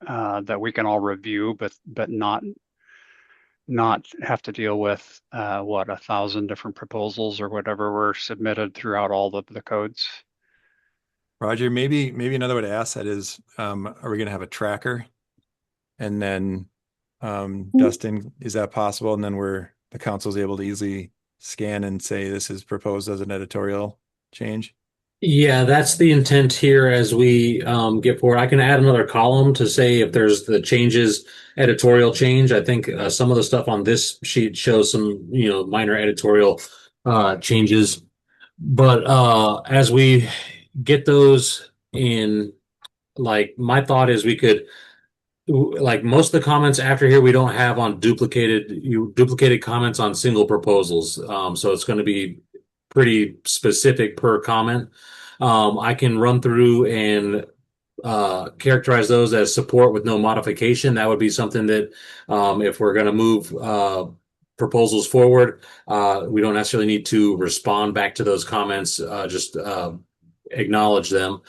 Speaker 5: that we can all review, but not have to deal with 1,000 different proposals or whatever were submitted throughout all of the codes.
Speaker 1: Roger, maybe another way to ask that is, are we going to have a tracker? And then, Dustin, is that possible? And then the council's able to easily scan and say this is proposed as an editorial change.
Speaker 2: Yeah, that's the intent here as we get forward. I can add another column to say if there's the changes, editorial change. I think some of the stuff on this sheet shows some, minor editorial changes. But as we get those in, like my thought is we could, like most of the comments after here, we don't have on duplicated comments on single proposals. So it's going to be pretty specific per comment. I can run through and characterize those as support with no modification. That would be something that if we're going to move proposals forward, we don't necessarily need to respond back to those comments, just acknowledge them.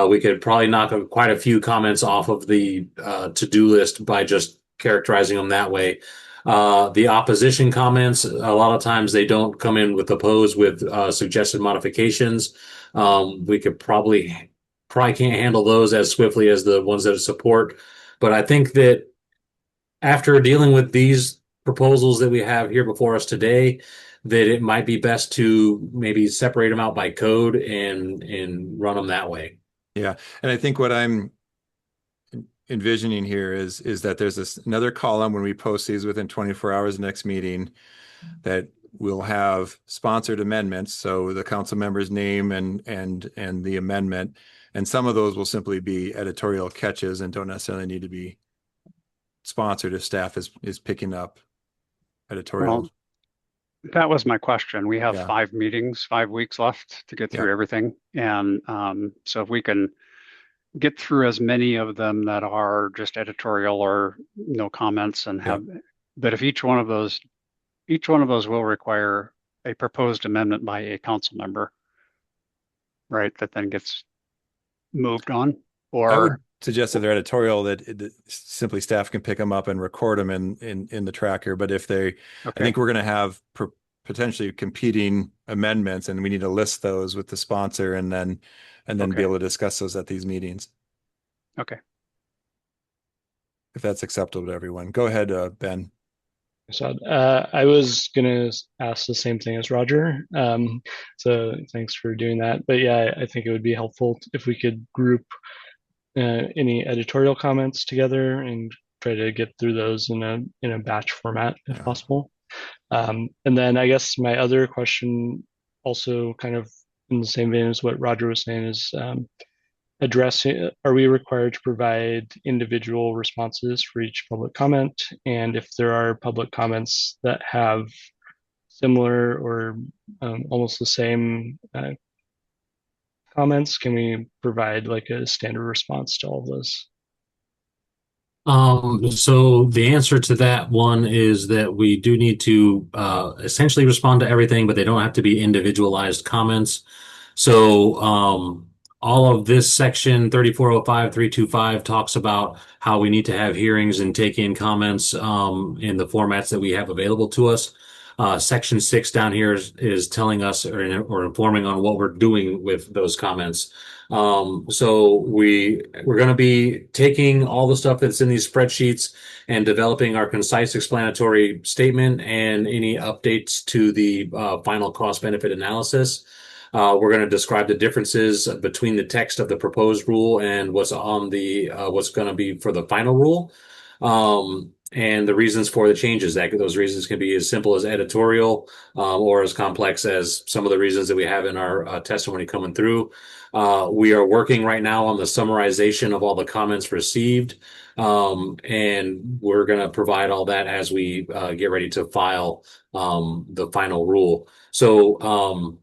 Speaker 2: We could probably knock quite a few comments off of the to-do list by just characterizing them that way. The opposition comments, a lot of times they don't come in with opposed with suggested modifications. We could probably can't handle those as swiftly as the ones that support. But I think that after dealing with these proposals that we have here before us today, that it might be best to maybe separate them out by code and run them that way.
Speaker 1: Yeah, and I think what I'm envisioning here is that there's another column when we post these within 24 hours of the next meeting that we'll have sponsored amendments, so the council member's name and the amendment, and some of those will simply be editorial catches and don't necessarily need to be sponsored if staff is picking up editorial.
Speaker 5: Well, that was my question. We have 5 meetings, 5 weeks left to get through everything. And so if we can get through as many of them that are just editorial or no comments and have, but if each one of those will require a proposed amendment by a council member, right? That then gets moved on, or
Speaker 1: I would suggest if they're editorial that simply staff can pick them up and record them in the tracker. But if I think we're going to have potentially competing amendments, and we need to list those with the sponsor, and then be able to discuss those at these meetings.
Speaker 5: Okay.
Speaker 1: If that's acceptable to everyone. Go ahead, Ben.
Speaker 9: So I was gonna ask the same thing as Roger. So thanks for doing that. But yeah, I think it would be helpful if we could group any editorial comments together and try to get through those in a batch format if possible. And then I guess my other question, also kind of in the same vein as what Roger was saying, is addressing, are we required to provide individual responses for each public comment? And if there are public comments that have similar or almost the same comments, can we provide like a standard response to all of those?
Speaker 2: So the answer to that one is that we do need to essentially respond to everything, but they don't have to be individualized comments. So all of this section 3405, 325 talks about how we need to have hearings and take in comments in the formats that we have available to us. Section 6 down here is telling us or informing on what we're doing with those comments. So we're going to be taking all the stuff that's in these spreadsheets and developing our concise explanatory statement and any updates to the final cost benefit analysis. We're going to describe the differences between the text of the proposed rule and what's on the what's going to be for the final rule, and the reasons for the changes. Those reasons can be as simple as editorial or as complex as some of the reasons that we have in our testimony coming through. We are working right now on the summarization of all the comments received, and we're going to provide all that as we get ready to file the final rule. So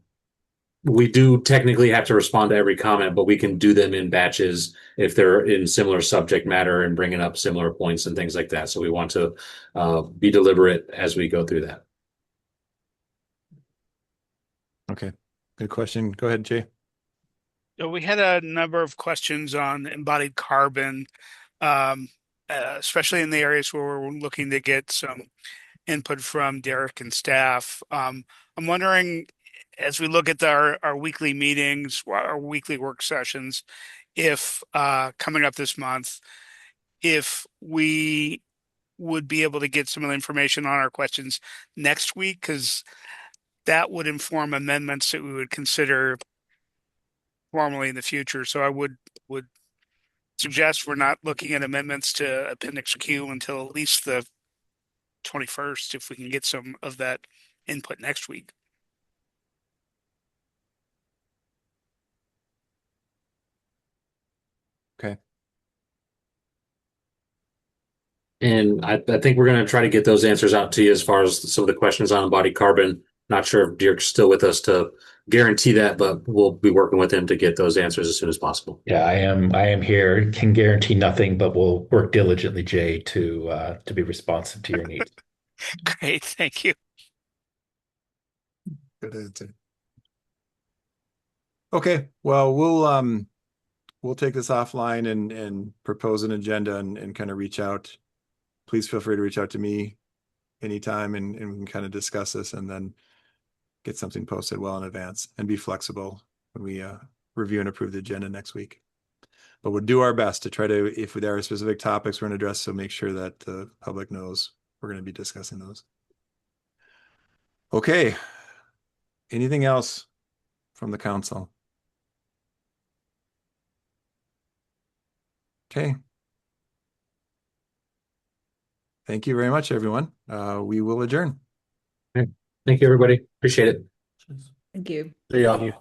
Speaker 2: we do technically have to respond to every comment, but we can do them in batches if they're in similar subject matter and bringing up similar points and things like that. So we want to be deliberate as we go through that.
Speaker 1: Okay, good question. Go ahead, Jay.
Speaker 3: So we had a number of questions on embodied carbon, especially in the areas where we're looking to get some input from Derek and staff. I'm wondering, as we look at our weekly meetings, our weekly work sessions, if coming up this month, if we would be able to get some of the information on our questions next week, because that would inform amendments that we would consider formally in the future. So I would suggest we're not looking at amendments to Appendix Q until at least the 21st, if we can get some of that input next week.
Speaker 1: Okay.
Speaker 2: And I think we're going to try to get those answers out to you as far as some of the questions on embodied carbon. Not sure if Dirk's still with us to guarantee that, but we'll be working with him to get those answers as soon as possible.
Speaker 11: Yeah, I am here. Can guarantee nothing, but we'll work diligently, Jay, to be responsive to your needs.
Speaker 3: Great, thank you.
Speaker 1: Good answer. Okay, well, we'll take this offline and propose an agenda and kind of reach out. Please feel free to reach out to me anytime and we can kind of discuss this and then get something posted well in advance and be flexible when we review and approve the agenda next week. But we'll do our best to try to, if there are specific topics we're going to address, so make sure that the public knows we're going to be discussing those. Okay. Anything else from the council? Okay. Thank you very much, everyone. We will adjourn.
Speaker 2: Thank you, everybody. Appreciate it.
Speaker 13: Thank you.
Speaker 6: See ya.